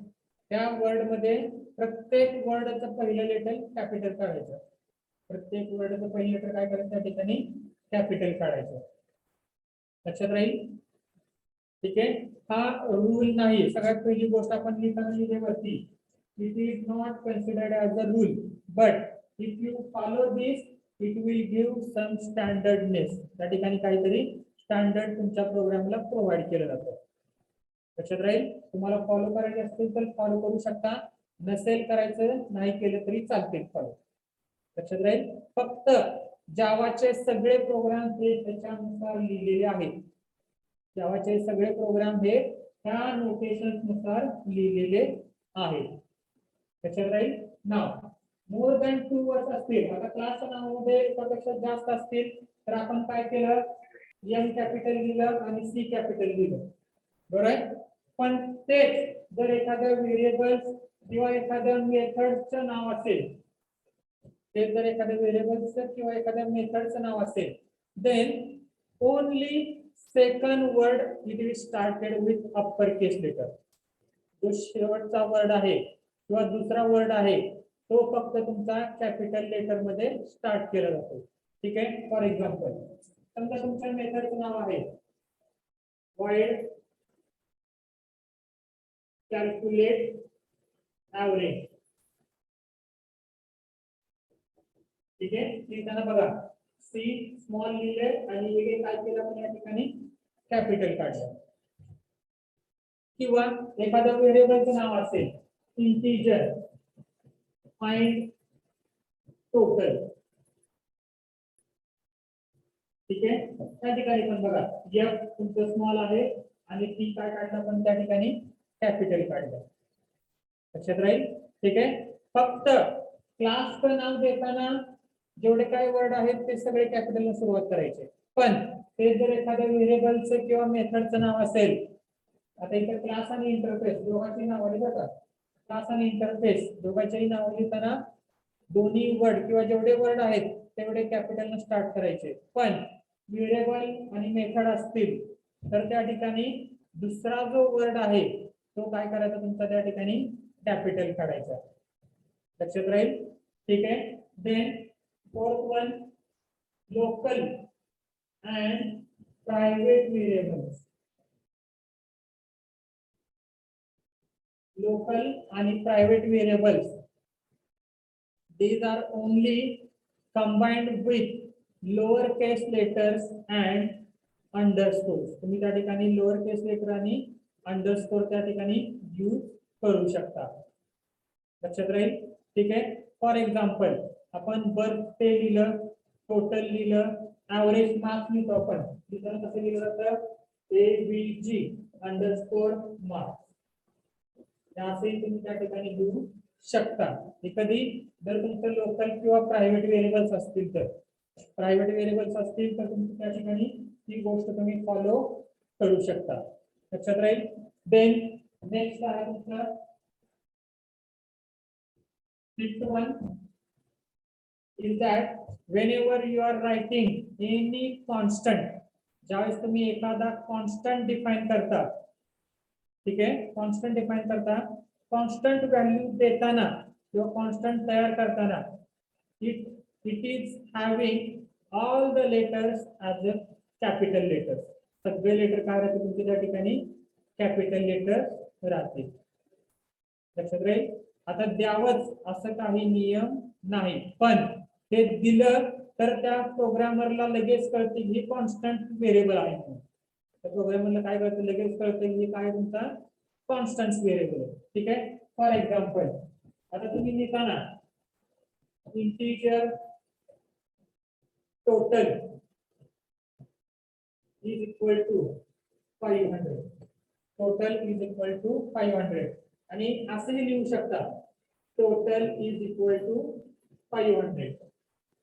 त्या वर्ड मध्ये प्रत्येक वर्डचं पहिलं लेटर कॅपिटल काढायचं. प्रत्येक वर्डचं पहिलं लेटर काय करायचं त्या ठिकाणी कॅपिटल काढायचं. लक्षात राहील. ठीक आहे. हा रूल नाही. सगळ्यात पहिली गोष्ट आपण लिहिताना लिहिले वरती, it is not considered as a rule, but if you follow this it will give some standardness. त्या ठिकाणी काहीतरी स्टँडर्ड तुमच्या प्रोग्रामला प्रोव्हाइड केलं जातं. लक्षात राहील. तुम्हाला फॉलो करायचे असतील तर फॉलो करू शकता, नसेल करायचं नाही केलं तरी चालतील फॉलो. लक्षात राहील. फक्त जावाचे सगळे प्रोग्राम हे त्याच्यानुसार लिहिलेले आहेत. जावाचे सगळे प्रोग्राम हे त्या नोटेशन नुसार लिहिलेले आहेत. लक्षात राहील. नाव मोर दॅन 2 वर्ड्स असतील, आता क्लास नावामध्ये एकापेक्षा जास्त असतील तर आपण काय केलं, एम कॅपिटल लिहिलं आणि सी कॅपिटल लिहिलं. बरोबर आहे. पण तेच जर एखाद्या व्हेरिएबल्स किंवा एखाद्या मेथडचं नाव असेल, ते जर एखाद्या व्हेरिएबल्सचं किंवा एखाद्या मेथडचं नाव असेल, then only second word it is started with upper case letter. जो शेवटचा वर्ड आहे किंवा दुसरा वर्ड आहे तो फक्त तुमचा कॅपिटल लेटर मध्ये स्टार्ट केला जातो. ठीक आहे. फॉर एक्झाम्पल समजा तुमच्या मेथडचं नाव आहे void calculate average. ठीक आहे. लिहिताना बघा सी स्मॉल लिहिले आणि वेगळे काय केलं आपण या ठिकाणी कॅपिटल काढलं. किंवा एखाद्या व्हेरिएबलचं नाव असेल इंटिजर फाइंड टोटल. ठीक आहे. त्या ठिकाणी पण बघा एफ तुमचं स्मॉल आहे आणि टी काय काढलं पण त्या ठिकाणी कॅपिटल काढलं. लक्षात राहील. ठीक आहे. फक्त क्लासचं नाव देताना जेवढे काही वर्ड आहेत ते सगळे कॅपिटलने सुरुवात करायचे. पण ते जर एखाद्या व्हेरिएबलचं किंवा मेथडचं नाव असेल, आता इथे क्लास आणि इंटरफेस दोघांची नावं लिहितात. क्लास आणि इंटरफेस दोघांच्याही नावं लिहिताना दोन्ही वर्ड किंवा जेवढे वर्ड आहेत तेवढे कॅपिटलने स्टार्ट करायचे. पण व्हेरिएबल आणि मेथड असतील तर त्या ठिकाणी दुसरा जो वर्ड आहे तो काय करायचा तुमचा त्या ठिकाणी कॅपिटल काढायचा. लक्षात राहील. ठीक आहे. Then fourth one local and private variables. Local आणि private variables these are only combined with lower case letters and underscores. तुम्ही त्या ठिकाणी लोअर केस लेटर आणि अंडरस्कोर त्या ठिकाणी यूज करू शकता. लक्षात राहील. ठीक आहे. फॉर एक्झाम्पल आपण बर्थडे लिहिलं, टोटल लिहिलं, ऍव्हरेज मार्क्स लिहितो आपण. लिहिताना कसं लिहिलं जातं ABG अंडरस्कोर मार्क्स. त्यासही तुम्ही त्या ठिकाणी लिहू शकता. कधी जर तुमचं लोकल किंवा प्रायव्हेट व्हेरिएबल्स असतील तर तुम्ही त्या ठिकाणी ही गोष्ट तुम्ही फॉलो करू शकता. लक्षात राहील. देन नेक्स्ट आहे तुमचं fifth one is that whenever you are writing any constant, ज्यावेळेस तुम्ही एखादा कॉन्स्टंट डिफाइन करता, ठीक आहे, कॉन्स्टंट डिफाइन करता, कॉन्स्टंट व्हॅल्यू देताना किंवा कॉन्स्टंट तयार करताना it is having all the letters as a capital letters. सगळे लेटर काय राहते तुमचे त्या ठिकाणी कॅपिटल लेटर राहते. लक्षात राहील. आता द्यावंच असं काही नियम नाही, पण ते दिलं तर त्या प्रोग्रामरला लगेच कळते ही कॉन्स्टंट व्हेरिएबल आहे. त्या प्रोग्रामरला काय कळतं लगेच कळतं की काय तुमचा कॉन्स्टंट व्हेरिएबल आहे. ठीक आहे. फॉर एक्झाम्पल आता तुम्ही लिहिताना integer total is equal to 500. Total is equal to 500 आणि असंही लिहू शकता टोटल इज इक्वल टू 500.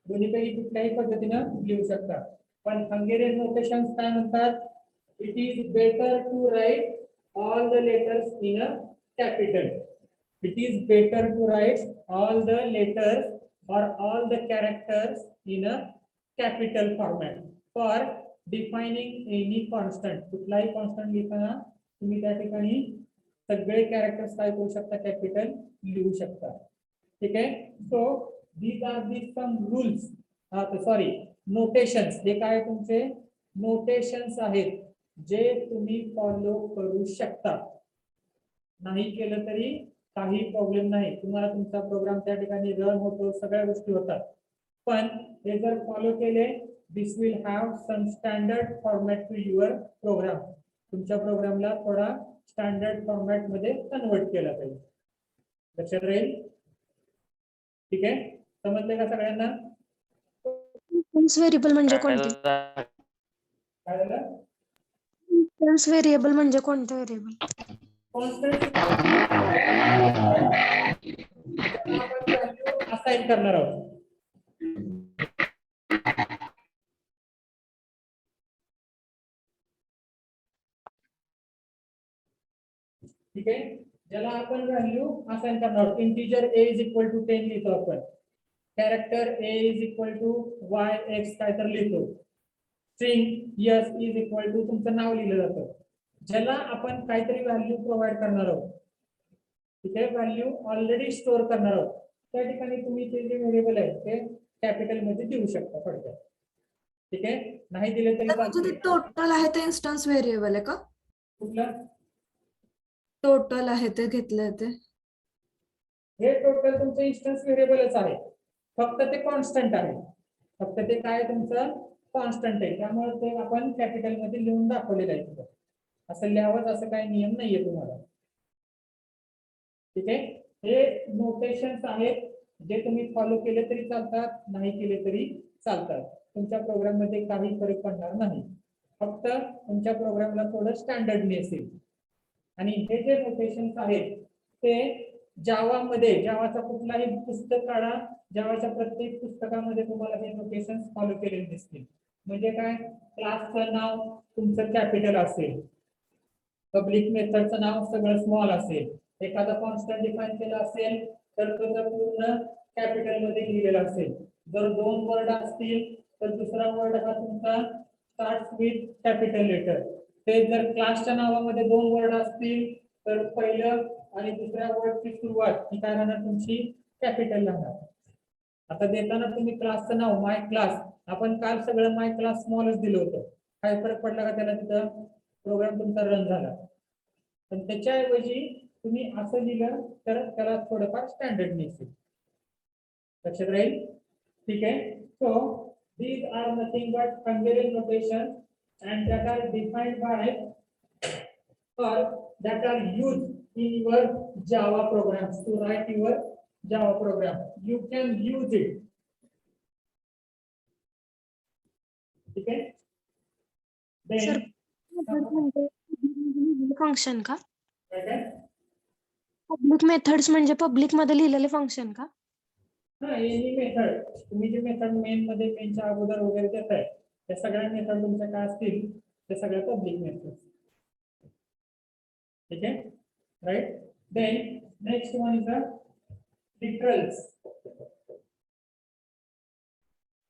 दोन्हीपैकी कुठल्याही पद्धतीनं लिहू शकता. पण हंगेरियन नोटेशन्स काय म्हणतात, it is better to write all the letters in a capital. It is better to write all the letters or all the characters in a capital format for defining any constant. कुठलाही constant लिहिताना तुम्ही त्या ठिकाणी सगळे characters काय करू शकता capital लिहू शकता. ठीक आहे. So these are the some rules, sorry notations, हे काय तुमचे नोटेशन्स आहेत जे तुम्ही फॉलो करू शकता. नाही केलं तरी काही प्रॉब्लेम नाही, तुम्हाला तुमचा प्रोग्राम त्या ठिकाणी रन होतो, सगळ्या गोष्टी होतात. पण हे जर फॉलो केले, this will have some standard format to your program. तुमच्या प्रोग्रामला थोडा स्टँडर्ड फॉर्मॅट मध्ये कन्वर्ट केला पाहिजे. लक्षात राहील? ठीक आहे, समजले का सगळ्यांना? इन्स्टन्स व्हेरिएबल म्हणजे कोणते? काय झालं? इन्स्टन्स व्हेरिएबल म्हणजे कोणते व्हेरिएबल? कॉन्स्टंट आपण व्हॅल्यू असाइन करणार आहोत. ठीक आहे, ज्याला आपण व्हॅल्यू असाइन करणार आहोत. Integer a is equal to 10 लिहितो आपण, character a is equal to y(x) काय तर लिहितो, string s is equal to तुमचं नाव लिहिलं जातं. ज्याला आपण काहीतरी व्हॅल्यू प्रोव्हाइड करणार आहोत, ठीक आहे, व्हॅल्यू ऑलरेडी स्टोअर करणार आहोत, त्या ठिकाणी तुम्ही ते जे व्हेरिएबल आहे ते कॅपिटल मध्ये देऊ शकता थोडक्यात. ठीक आहे, नाही दिले तरी म्हणजे ते टोटल आहे ते इन्स्टन्स व्हेरिएबल आहे का? कुठलं टोटल आहे ते घेतलंय ते? हे टोटल तुमचं इन्स्टन्स व्हेरिएबलच आहे, फक्त ते कॉन्स्टंट आहे. फक्त ते काय तुमचं कॉन्स्टंट आहे, त्यामुळे ते आपण कॅपिटल मध्ये लिहून दाखवलेलं आहे तिथं. असं लिहावंच असं काही नियम नाहीये तुम्हाला. ठीक आहे, हे नोटेशन्स आहेत जे तुम्ही फॉलो केले तरी चालतात, नाही केले तरी चालतात. तुमच्या प्रोग्राम मध्ये काही फरक पडणार नाही, फक्त तुमच्या प्रोग्रामला थोडं स्टँडर्डने असेल. आणि हे जे नोटेशन्स आहेत ते जावामध्ये, जावाचा कुठलाही पुस्तक काढा, जावाच्या प्रत्येक पुस्तकामध्ये तुम्हाला हे नोटेशन्स फॉलो केलेले दिसतील. म्हणजे काय, क्लासचं नाव तुमचं कॅपिटल असेल, पब्लिक मेथडचं नाव सगळं स्मॉल असेल, एखादा कॉन्स्टंट डिफाइन केला असेल तर तो पूर्ण कॅपिटल मध्ये लिहिलेला असेल. जर 2 वर्ड असतील तर दुसरा वर्ड हा तुमचा स्टार्ट्स विथ कॅपिटल लेटर. ते जर क्लासच्या नावामध्ये 2 वर्ड असतील तर पहिलं आणि दुसऱ्या वर्डची सुरुवात ही काय राहणार तुमची कॅपिटल राहणार. आता देताना तुम्ही क्लासचं नाव माय क्लास, आपण काल सगळं माय क्लास स्मॉलच दिलं होतं, काय फरक पडला का त्याला? तिथं प्रोग्राम तुमचा रन झाला. पण त्याच्याऐवजी तुम्ही असं लिहिलं तर त्याला थोडंफार स्टँडर्ड नसेल. लक्षात राहील? ठीक आहे, so these are nothing but Hungarian notation and that are defined by or that are used in your Java programs to write your Java program. You can use it. ठीक आहे, सर फंक्शन का? Public methods म्हणजे public मध्ये लिहिलेले function का? हा, any method तुम्ही जे मेथड मेन मध्ये मेनच्या अगोदर वगैरे देताय त्या सगळ्या मेथड तुमच्या काय असतील ते सगळे पब्लिक मेथड. ठीक आहे, right. Then next one is literals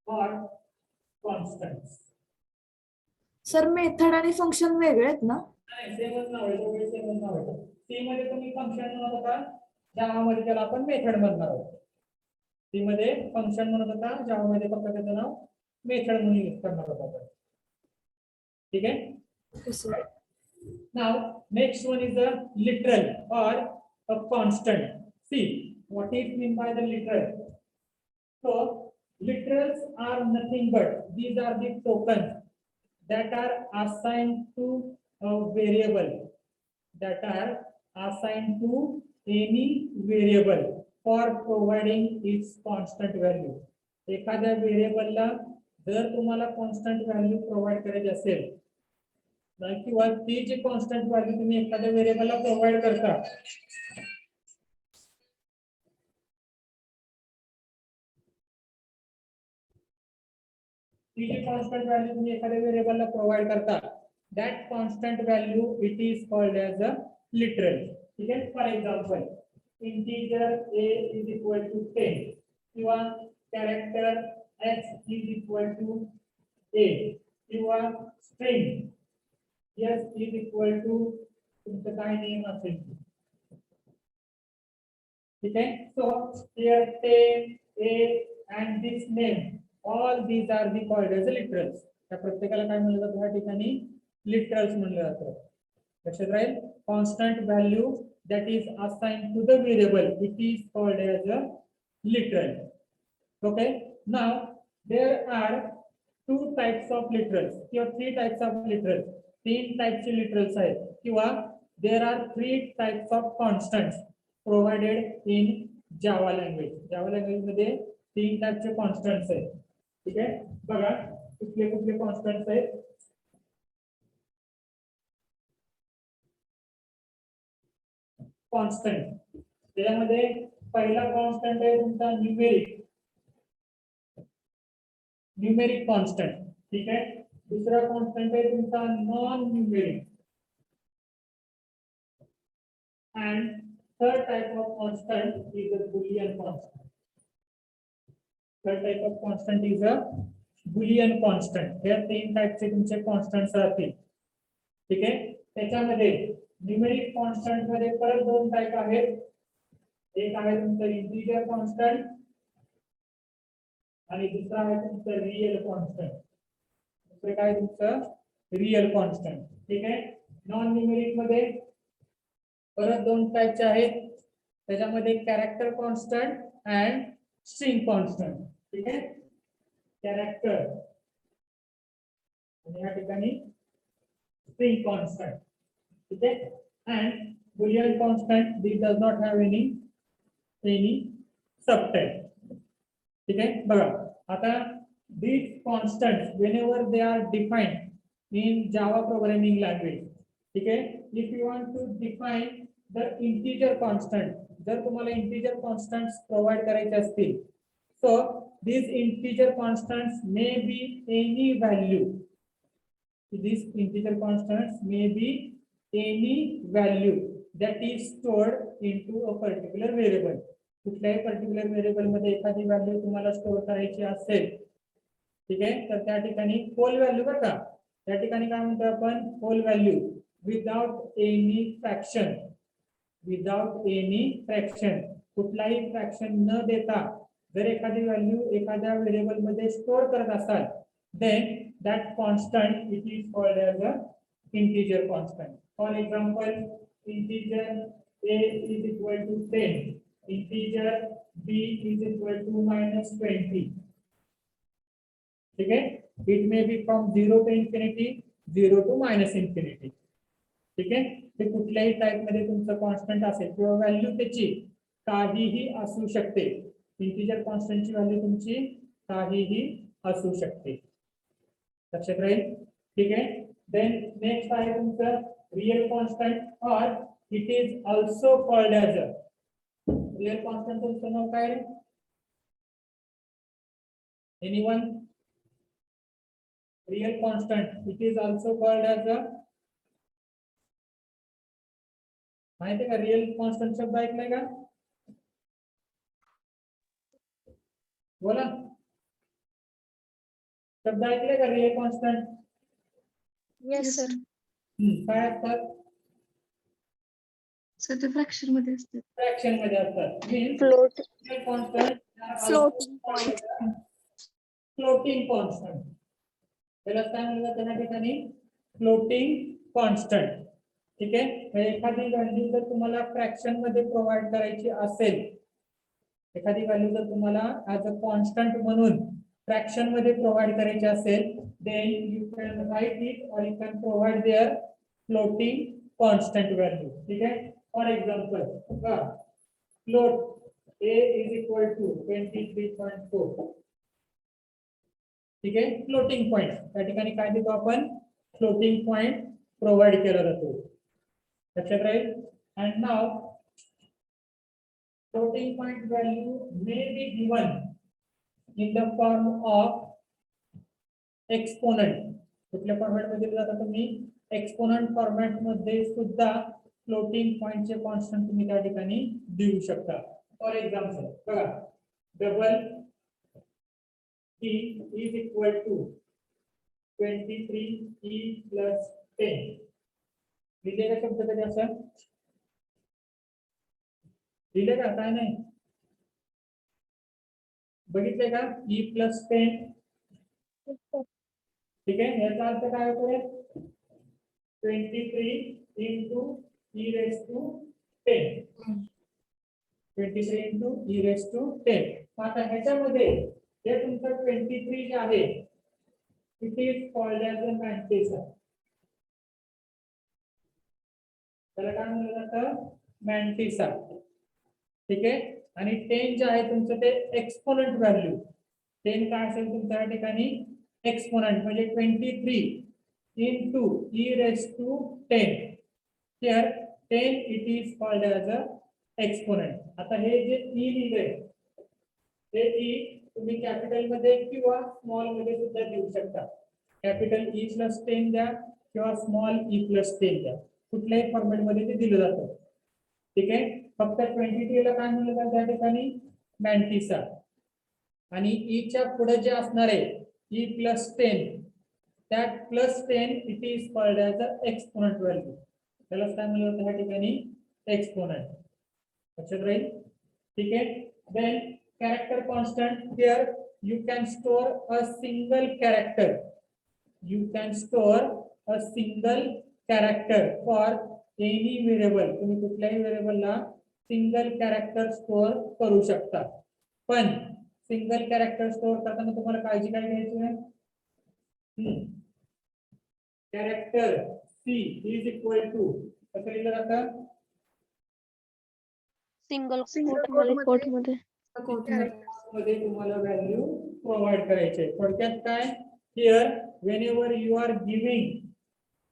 और कॉन्स्टंट्स. सर मेथड आणि फंक्शन वेगळे आहेत ना? नाही, सेमच नाव आहे, दोघे सेमच नाव आहे. सी मध्ये तुम्ही फंक्शन म्हणत होता, जावा मध्ये त्याला आपण मेथड म्हणणार आहोत. सी मध्ये फंक्शन म्हणत होता, जावा मध्ये फक्त त्याचं नाव मेथड म्हणून यूज करणार होता. ठीक आहे. Now next one is a literal or a constant. See what is meant by the literal. So literals are nothing but these are the tokens that are assigned to a variable, that are assigned to any variable for providing its constant value. एखाद्या व्हेरिएबलला जर तुम्हाला constant value provide करायची असेल किंवा ती जी constant value तुम्ही एखाद्या व्हेरिएबलला प्रोव्हाइड करता, ती जी कॉन्स्टंट व्हॅल्यू तुम्ही एखाद्या व्हेरिएबलला प्रोव्हाइड करता, that constant value it is called as a literal. ठीक आहे, for example integer a is equal to 10 किंवा character x is equal to a किंवा string s is equal to तुमचं काय नेम असेल. ठीक आहे, so here 10 A and this name, all these are the called as literals. त्या प्रत्येकाला काय म्हणलं जातं या ठिकाणी लिटरल्स म्हणलं जातं. लक्षात राहील. Constant value that is assigned to the variable, it is called as a literal. Okay, now there are two types of literals किंवा three types of literals. तीन टाइपचे literals आहेत किंवा there are three types of constants provided in Java language. Java language मध्ये तीन टाइपचे constants आहेत. ठीक आहे, बघा कुठले कुठले कॉन्स्टंट्स आहेत. कॉन्स्टंट त्यामध्ये पहिला कॉन्स्टंट आहे तुमचा न्यूमेरिक कॉन्स्टंट. ठीक आहे, दुसरा कॉन्स्टंट आहे तुमचा non numeric and third type of constant is a Boolean constant. Third type of constant is a Boolean constant. हे तीन टाइपचे तुमचे कॉन्स्टंट्स राहतील. ठीक आहे, त्याच्यामध्ये न्यूमेरिक कॉन्स्टंट मध्ये परत दोन टाइप आहेत. एक आहे तुमचं इंटिजर कॉन्स्टंट आणि दुसरा आहे तुमचं रिअल कॉन्स्टंट. दुसरं काय तुमचं रिअल कॉन्स्टंट. ठीक आहे, नॉन न्यूमेरिक मध्ये परत दोन टाइपचे आहेत. त्याच्यामध्ये character constant and string constant. ठीक आहे, कॅरेक्टर आणि या ठिकाणी स्ट्रिंग कॉन्स्टंट. ठीक आहे, and Boolean constant this does not have any subtype. ठीक आहे, बघा आता these constants whenever they are defined in Java programming language. ठीक आहे, if you want to define the integer constant, जर तुम्हाला integer constants provide करायचे असतील, so these integer constants may be any value. These integer constants may be any value that is stored into a particular variable. कुठल्याही particular variable मध्ये एखादी value तुम्हाला store करायची असेल, ठीक आहे, तर त्या ठिकाणी होल व्हॅल्यू बरं का, त्या ठिकाणी काय म्हणतो आपण whole value without any fraction. Without any fraction, कुठलाही फ्रॅक्शन न देता जर एखादी व्हॅल्यू एखाद्या व्हेरिएबल मध्ये स्टोअर करत असाल, then that constant it is called as a integer constant. For example, integer a is equal to 10, integer b is equal to -20. ठीक है, it may be from 0 to infinity, 0 to -infinity. ठीक है, ते कुठल्याही type मध्ये तुमचं constant असेल किंवा व्हॅल्यू त्याची काहीही असू शकते. इंटिजर कॉन्स्टंटची व्हॅल्यू तुमची काहीही असू शकते. लक्षात राहील. ठीक आहे, देन नेक्स्ट आहे तुमचं रिअल कॉन्स्टंट और it is also called as a real constant. तुमचं नाव काय आहे? Anyone? Real constant it is also called as अ, माहिती आहे का रिअल कॉन्स्टंट शब्द ऐकलाय का? बोला, शब्द ऐकले का रिअल कॉन्स्टंट? Yes, sir. काय असतात? सर ते फ्रॅक्शन मध्ये असते. फ्रॅक्शन मध्ये असतात. Means Float. Real constant Floating point. Floating constant. त्याला काय म्हणलं जातं त्या ठिकाणी? Floating constant. ठीक आहे, म्हणजे एखादी व्हॅल्यू जर तुम्हाला फ्रॅक्शन मध्ये प्रोव्हाइड करायची असेल, एखादी व्हॅल्यू जर तुम्हाला ऍज अ कॉन्स्टंट म्हणून फ्रॅक्शन मध्ये प्रोव्हाइड करायची असेल, then you can write it or you can provide their floating constant value. ठीक आहे, for example float a is equal to 23.4. ठीक आहे, फ्लोटिंग पॉइंट. त्या ठिकाणी काय देतो आपण? फ्लोटिंग पॉइंट प्रोव्हाइड केला जातो. लक्षात राहील. And now floating point value may be given in the form of exponent. कुठल्या फॉर्मॅट मध्ये दिलं जातं? तुम्ही एक्सपोनंट फॉर्मॅट मध्ये सुद्धा फ्लोटिंग पॉइंटचे कॉन्स्टंट तुम्ही त्या ठिकाणी देऊ शकता. फॉर एक्झाम्पल बघा, double t is equal to 23e plus 10. दिले का शब्द कधी असं? दिले का? काय नाही. बघितले का ई प्लस 10. Yes, sir. ठीक आहे, याचा अर्थ काय होतो 23 into E raise to 10. 23 into E raise to 10. आता ह्याच्यामध्ये हे तुमचं 23 जे आहे it is called as a mantissa. त्याला काय म्हणलं जातं मॅन्टिसा. ठीक आहे, आणि 10 जे आहे तुमचं ते एक्सपोनंट व्हॅल्यू. 10 काय असेल तुमच्या या ठिकाणी एक्सपोनंट म्हणजे 23 into e raised to 10. Here 10 it is called as a exponent. आता हे जे e लिहिलंय ते e तुम्ही कॅपिटल मध्ये किंवा स्मॉल मध्ये सुद्धा देऊ शकता. कॅपिटल e प्लस 10 द्या किंवा स्मॉल e प्लस 10 द्या, कुठल्याही फॉर्मॅट मध्ये ते दिलं जातं. ठीक आहे, फक्त 23 ला काय म्हणलं जातं त्या ठिकाणी मॅन्टिसा. आणि e च्या पुढे जे असणार आहे e plus 10 that plus 10 it is called as the exponent value. त्याला काय म्हणलं जातं या ठिकाणी एक्सपोनंट. लक्षात राहील. ठीक आहे, then character constant. Here you can store a single character. You can store a single character for any variable. तुम्ही कुठल्याही व्हेरिएबलला सिंगल कॅरेक्टर स्टोअर करू शकता. पण सिंगल कॅरेक्टर स्टोअर करताना तुम्हाला काळजी काय घ्यायची आहे. Character C is equal to कसं लिहिलं जातं Single quote मध्ये. मध्ये तुम्हाला व्हॅल्यू प्रोव्हाइड करायचे. थोडक्यात काय here whenever you are giving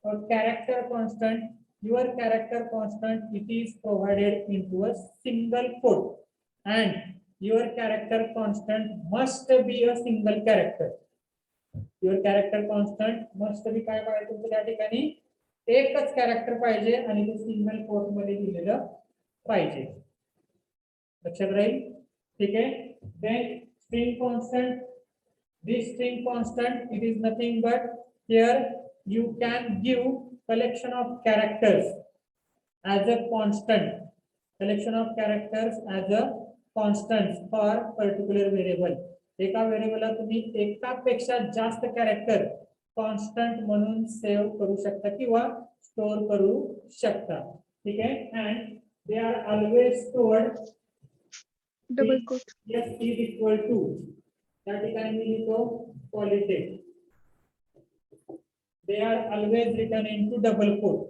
a character constant, your character constant it is provided into a single quote and your character constant must be a single character. Your character constant must be काय पाहिजे तुमचं त्या ठिकाणी एकच character पाहिजे आणि ते single quote मध्ये दिलेलं पाहिजे. लक्षात राहील. ठीक आहे, then string constant. This string constant it is nothing but here you can give collection of characters as a constant. Collection of characters as a constant for particular variable. एका व्हेरिएबलला तुम्ही एकापेक्षा जास्त कॅरेक्टर कॉन्स्टंट म्हणून save करू शकता किंवा store करू शकता. ठीक आहे, and they are always stored Double quote. yes is equal to त्या ठिकाणी मी लिहितो पॉलिटिक. They are always written into double quote.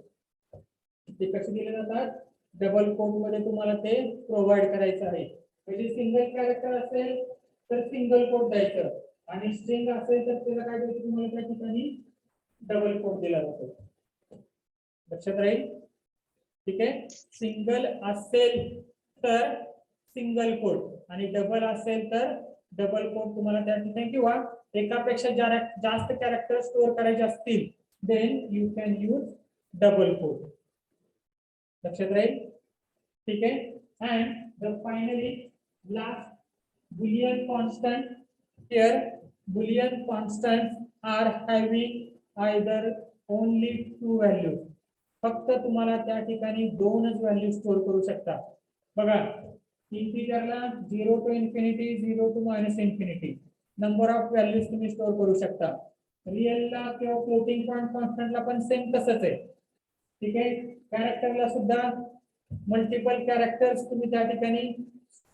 ते कसे दिले जातात डबल कोट मध्ये तुम्हाला ते प्रोव्हाइड करायचं आहे. म्हणजे सिंगल कॅरेक्टर असेल तर सिंगल कोट द्यायचं आणि स्ट्रिंग असेल तर त्याला काय द्यायचं तुम्हाला त्या ठिकाणी डबल कोट दिला जातो. लक्षात राहील. ठीक आहे, सिंगल असेल तर सिंगल कोट आणि डबल असेल तर डबल कोट तुम्हाला त्या ठिकाणी किंवा एकापेक्षा जास्त कॅरेक्टर स्टोअर करायचे असतील then you can use double quote. लक्षात राहील. ठीक आहे, and the finally last Boolean constant. Here Boolean constants are having either only two values. फक्त तुम्हाला त्या ठिकाणी दोनच व्हॅल्यू स्टोअर करू शकता. बघा इंटिजरला 0 to infinity 0 to -infinity number of values तुम्ही स्टोअर करू शकता. रिअलला किंवा फ्लोटिंग पॉइंट कॉन्स्टंटला पण सेम तसंच आहे. ठीक आहे, कॅरेक्टरला सुद्धा मल्टिपल कॅरेक्टर्स तुम्ही त्या ठिकाणी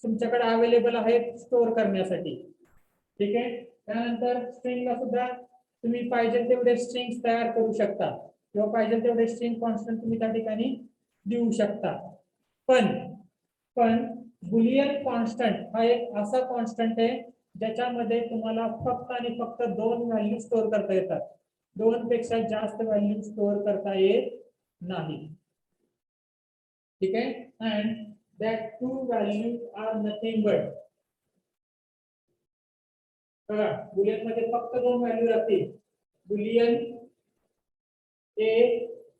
तुमच्याकडे अवेलेबल आहेत स्टोअर करण्यासाठी. ठीक आहे, त्यानंतर स्ट्रिंगला सुद्धा तुम्ही पाहिजे तेवढे स्ट्रिंग्स तयार करू शकता किंवा पाहिजे तेवढे स्ट्रिंग कॉन्स्टंट तुम्ही त्या ठिकाणी देऊ शकता. पण बुलियन कॉन्स्टंट हा एक असा कॉन्स्टंट आहे ज्याच्यामध्ये तुम्हाला फक्त आणि फक्त दोन व्हॅल्यू स्टोअर करता येतात. दोन पेक्षा जास्त व्हॅल्यू स्टोअर करता येत नाही. ठीक आहे, and that two values are nothing but Boolean मध्ये फक्त दोन व्हॅल्यू राहतील. Boolean a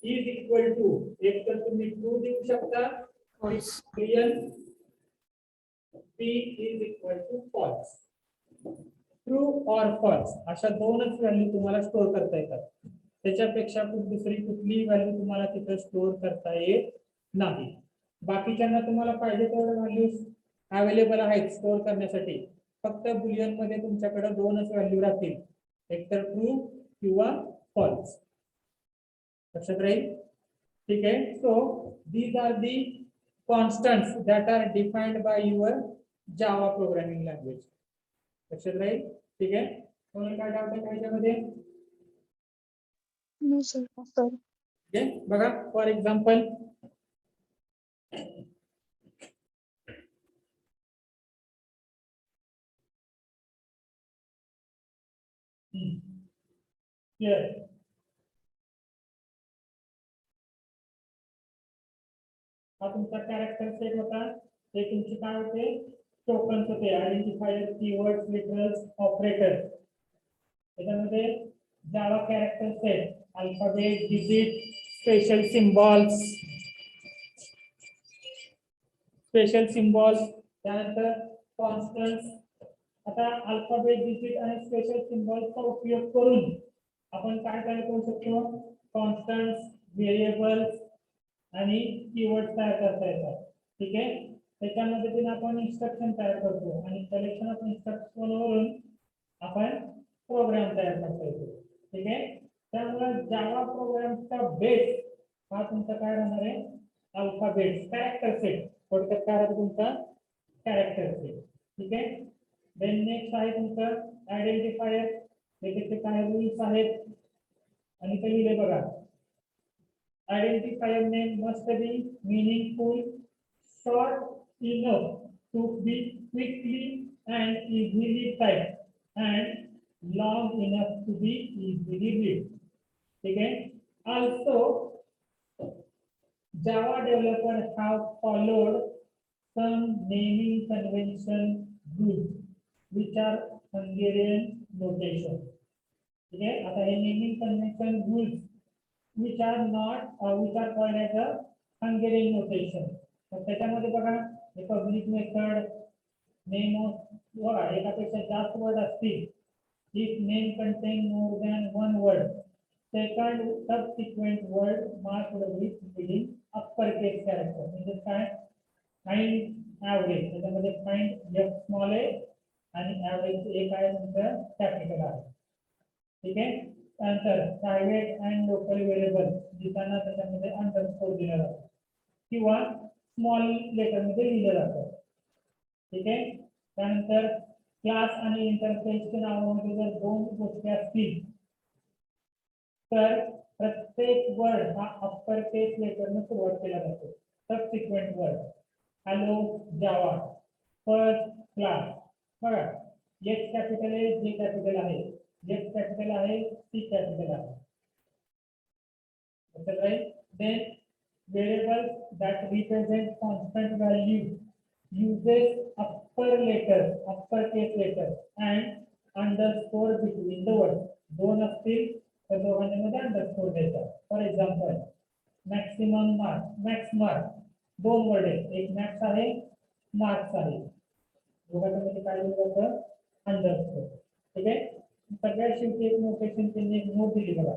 is equal to एक तर तुम्ही ट्रू देऊ शकता, Boolean b is equal to false. True और फॉल्स अशा दोनच व्हॅल्यू तुम्हाला स्टोअर करता येतात. त्याच्यापेक्षा दुसरी कुठलीही व्हॅल्यू तुम्हाला तिथे स्टोअर करता येत नाही. बाकीच्यांना तुम्हाला पाहिजे तेवढे व्हॅल्यूज अवेलेबल आहेत स्टोअर करण्यासाठी. फक्त बुलियन मध्ये तुमच्याकडे दोनच व्हॅल्यू राहतील, एक तर ट्रू किंवा फॉल्स. लक्षात राहील. ठीक आहे. So these are the constants that are defined by your Java programming language. लक्षात राहील. ठीक आहे. कोणाला काय डाऊट आहे याच्यामध्ये? No, sir. Sir. ठीक आहे. बघा फॉर एक्झाम्पल क्लिअर. हा तुमचा कॅरेक्टर सेट होता. ते तुमचे काय होते? टोकन्स होते, आयडेंटिफायर, कीवर्ड्स, लिटरल्स, ऑपरेटर. त्याच्यामध्ये Java character set, alphabet, digit, special symbols, त्यानंतर कॉन्स्टंट्स. आता अल्फाबेट, डिजिट आणि स्पेशल सिम्बॉल्सचा उपयोग करून आपण काय तयार करू शकतो? कॉन्स्टंट्स, व्हेरिएबल्स आणि कीवर्ड तयार करता येतात. ठीक आहे. त्याच्या मदतीने आपण इन्स्ट्रक्शन तयार करतो आणि कलेक्शन ऑफ इन्स्ट्रक्शन वरून आपण प्रोग्राम तयार करता येतो. ठीक आहे. त्यामुळे जावा प्रोग्रामचा बेस हा तुमचा काय राहणार आहे? Alphabet character set. थोडक्यात काय राहतो तुमचा? Character set. ठीक आहे. देन नेक्स्ट आहे तुमचं आयडेंटिफायर. त्याचे काय रूल्स आहेत आणि ते लिहिले बघा. Identifier name must be meaningful, short enough to be quickly and easily typed, and long enough to be easily read. Okay. Also, Java developers have followed some naming convention rules, which are Hungarian notation. Okay. आता हे naming convention rules which are called as a Hungarian notation. तर त्याच्यामध्ये बघा, public method, name of, बघा एकापेक्षा जास्त word असतील, if name contain more than one word, second subsequent word marked with beginning upper case character. म्हणजे काय? Find average, त्याच्यामध्ये फाइंड एफ स्मॉल आहे आणि ॲव्हरेज एक आहे तुमचं कॅपिटल आहे. ठीक आहे. त्यानंतर प्रायव्हेट अँड लोकल व्हेरिएबल लिहिताना त्याच्यामध्ये अंडरस्कोर दिला जातो किंवा स्मॉल लेटर मध्ये लिहिलं जातं. ठीक आहे. त्यानंतर क्लास आणि इंटरफेसच्या नावामध्ये जर दोन गोष्टी असतील तर प्रत्येक वर्ड हा अप्पर केस लेटरने सुरुवात केला जातो. सबसिक्वेंट वर्ड, हॅलो जावा, फर्स्ट क्लास. बघा, एच कॅपिटल आहे, जे कॅपिटल आहे, एच कॅपिटल आहे, सी कॅपिटल आहे. Right? Then variables that represent constant value uses uppercase letter and underscore between the words. दोन असतील तर दोघांमध्ये अंडरस्कोर द्यायचा. For example maximum mark, max mark, दोन वर्ड आहेत, एक मॅक्स आहे, मार्क्स आहे, दोघांमध्ये काय दिलं जातं? अंडरस्कोर. ठीक आहे. सगळ्यात शेवटी एक नोटेशन त्यांनी एक नोट दिली बघा.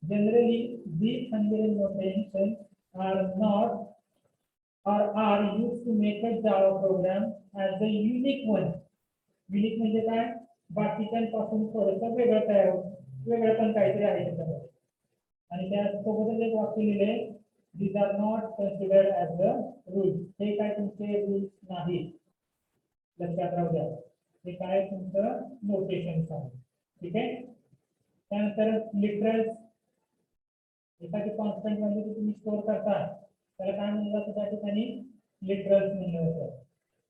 Generally, these Hungarian notations are used to make a Java program as a unique one. Unique म्हणजे काय? बाकीच्यांपासून थोडंसं वेगळं तयार होतं, वेगळं पण काहीतरी आहे त्याच्यामध्ये. आणि त्यासोबतच एक वाक्य लिहिले, these are not considered as a rules. हे काय तुमचे रूल्स नाही, लक्षात राहू द्या. हे काय तुमचं नोटेशन्स आहे. ठीक आहे. त्यानंतर लिटरल्स, एखादी कॉन्स्टंट व्हॅल्यू तुम्ही स्टोअर करता त्याला काय म्हणलं जातं? त्या ठिकाणी लिटरल्स म्हणलं जातं.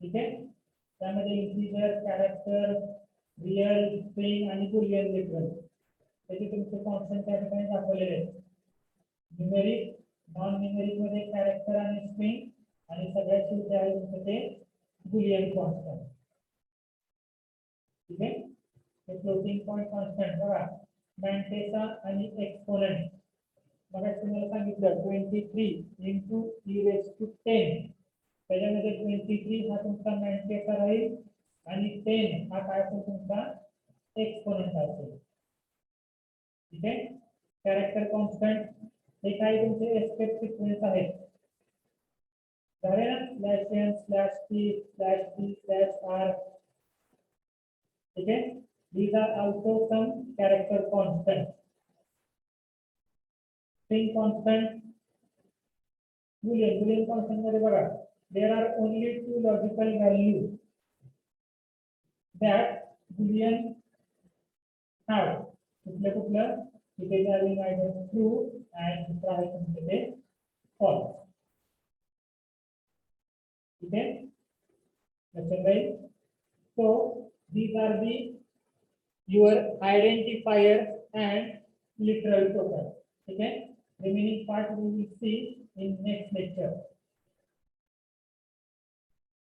ठीक आहे. त्यामध्ये इंटिजर, कॅरेक्टर, रिअल, स्ट्रिंग आणि बुलियन लिटरल, त्याचे तुमचे कॉन्स्टंट त्या ठिकाणी दाखवलेले आहेत. न्यूमेरिक, नॉन न्यूमेरिक मध्ये कॅरेक्टर आणि स्ट्रिंग, आणि सगळ्यात शेवटी आहे तुमचं ते बुलियन कॉन्स्टंट. ठीक आहे. ते फ्लोटिंग पॉइंट कॉन्स्टंट बघा, मॅन्टेसा आणि एक्सपोनेंट. बघा तुम्हाला सांगितलं 23 into e raised to 10. त्याच्यामध्ये 23 हा तुमचा मॅन्टेसा राहील आणि 10 हा काय असेल? तुमचा एक्सपोनेंट असेल. ठीक आहे. कॅरेक्टर कॉन्स्टंट हे काय तुमचे एस्केप सिक्वेन्स आहेत. झाले ना? /n/t/b/r ठीक है. These are also some character constant. String constant, Boolean constant मध्ये बघा, there are only two logical values that Boolean have. कुठलं इथे having either true and दुसरा आहे तुमच्याकडे false. ठीक आहे. लक्षात राहील. So these are the your identifier and literal token. Okay, remaining part we will see in next lecture.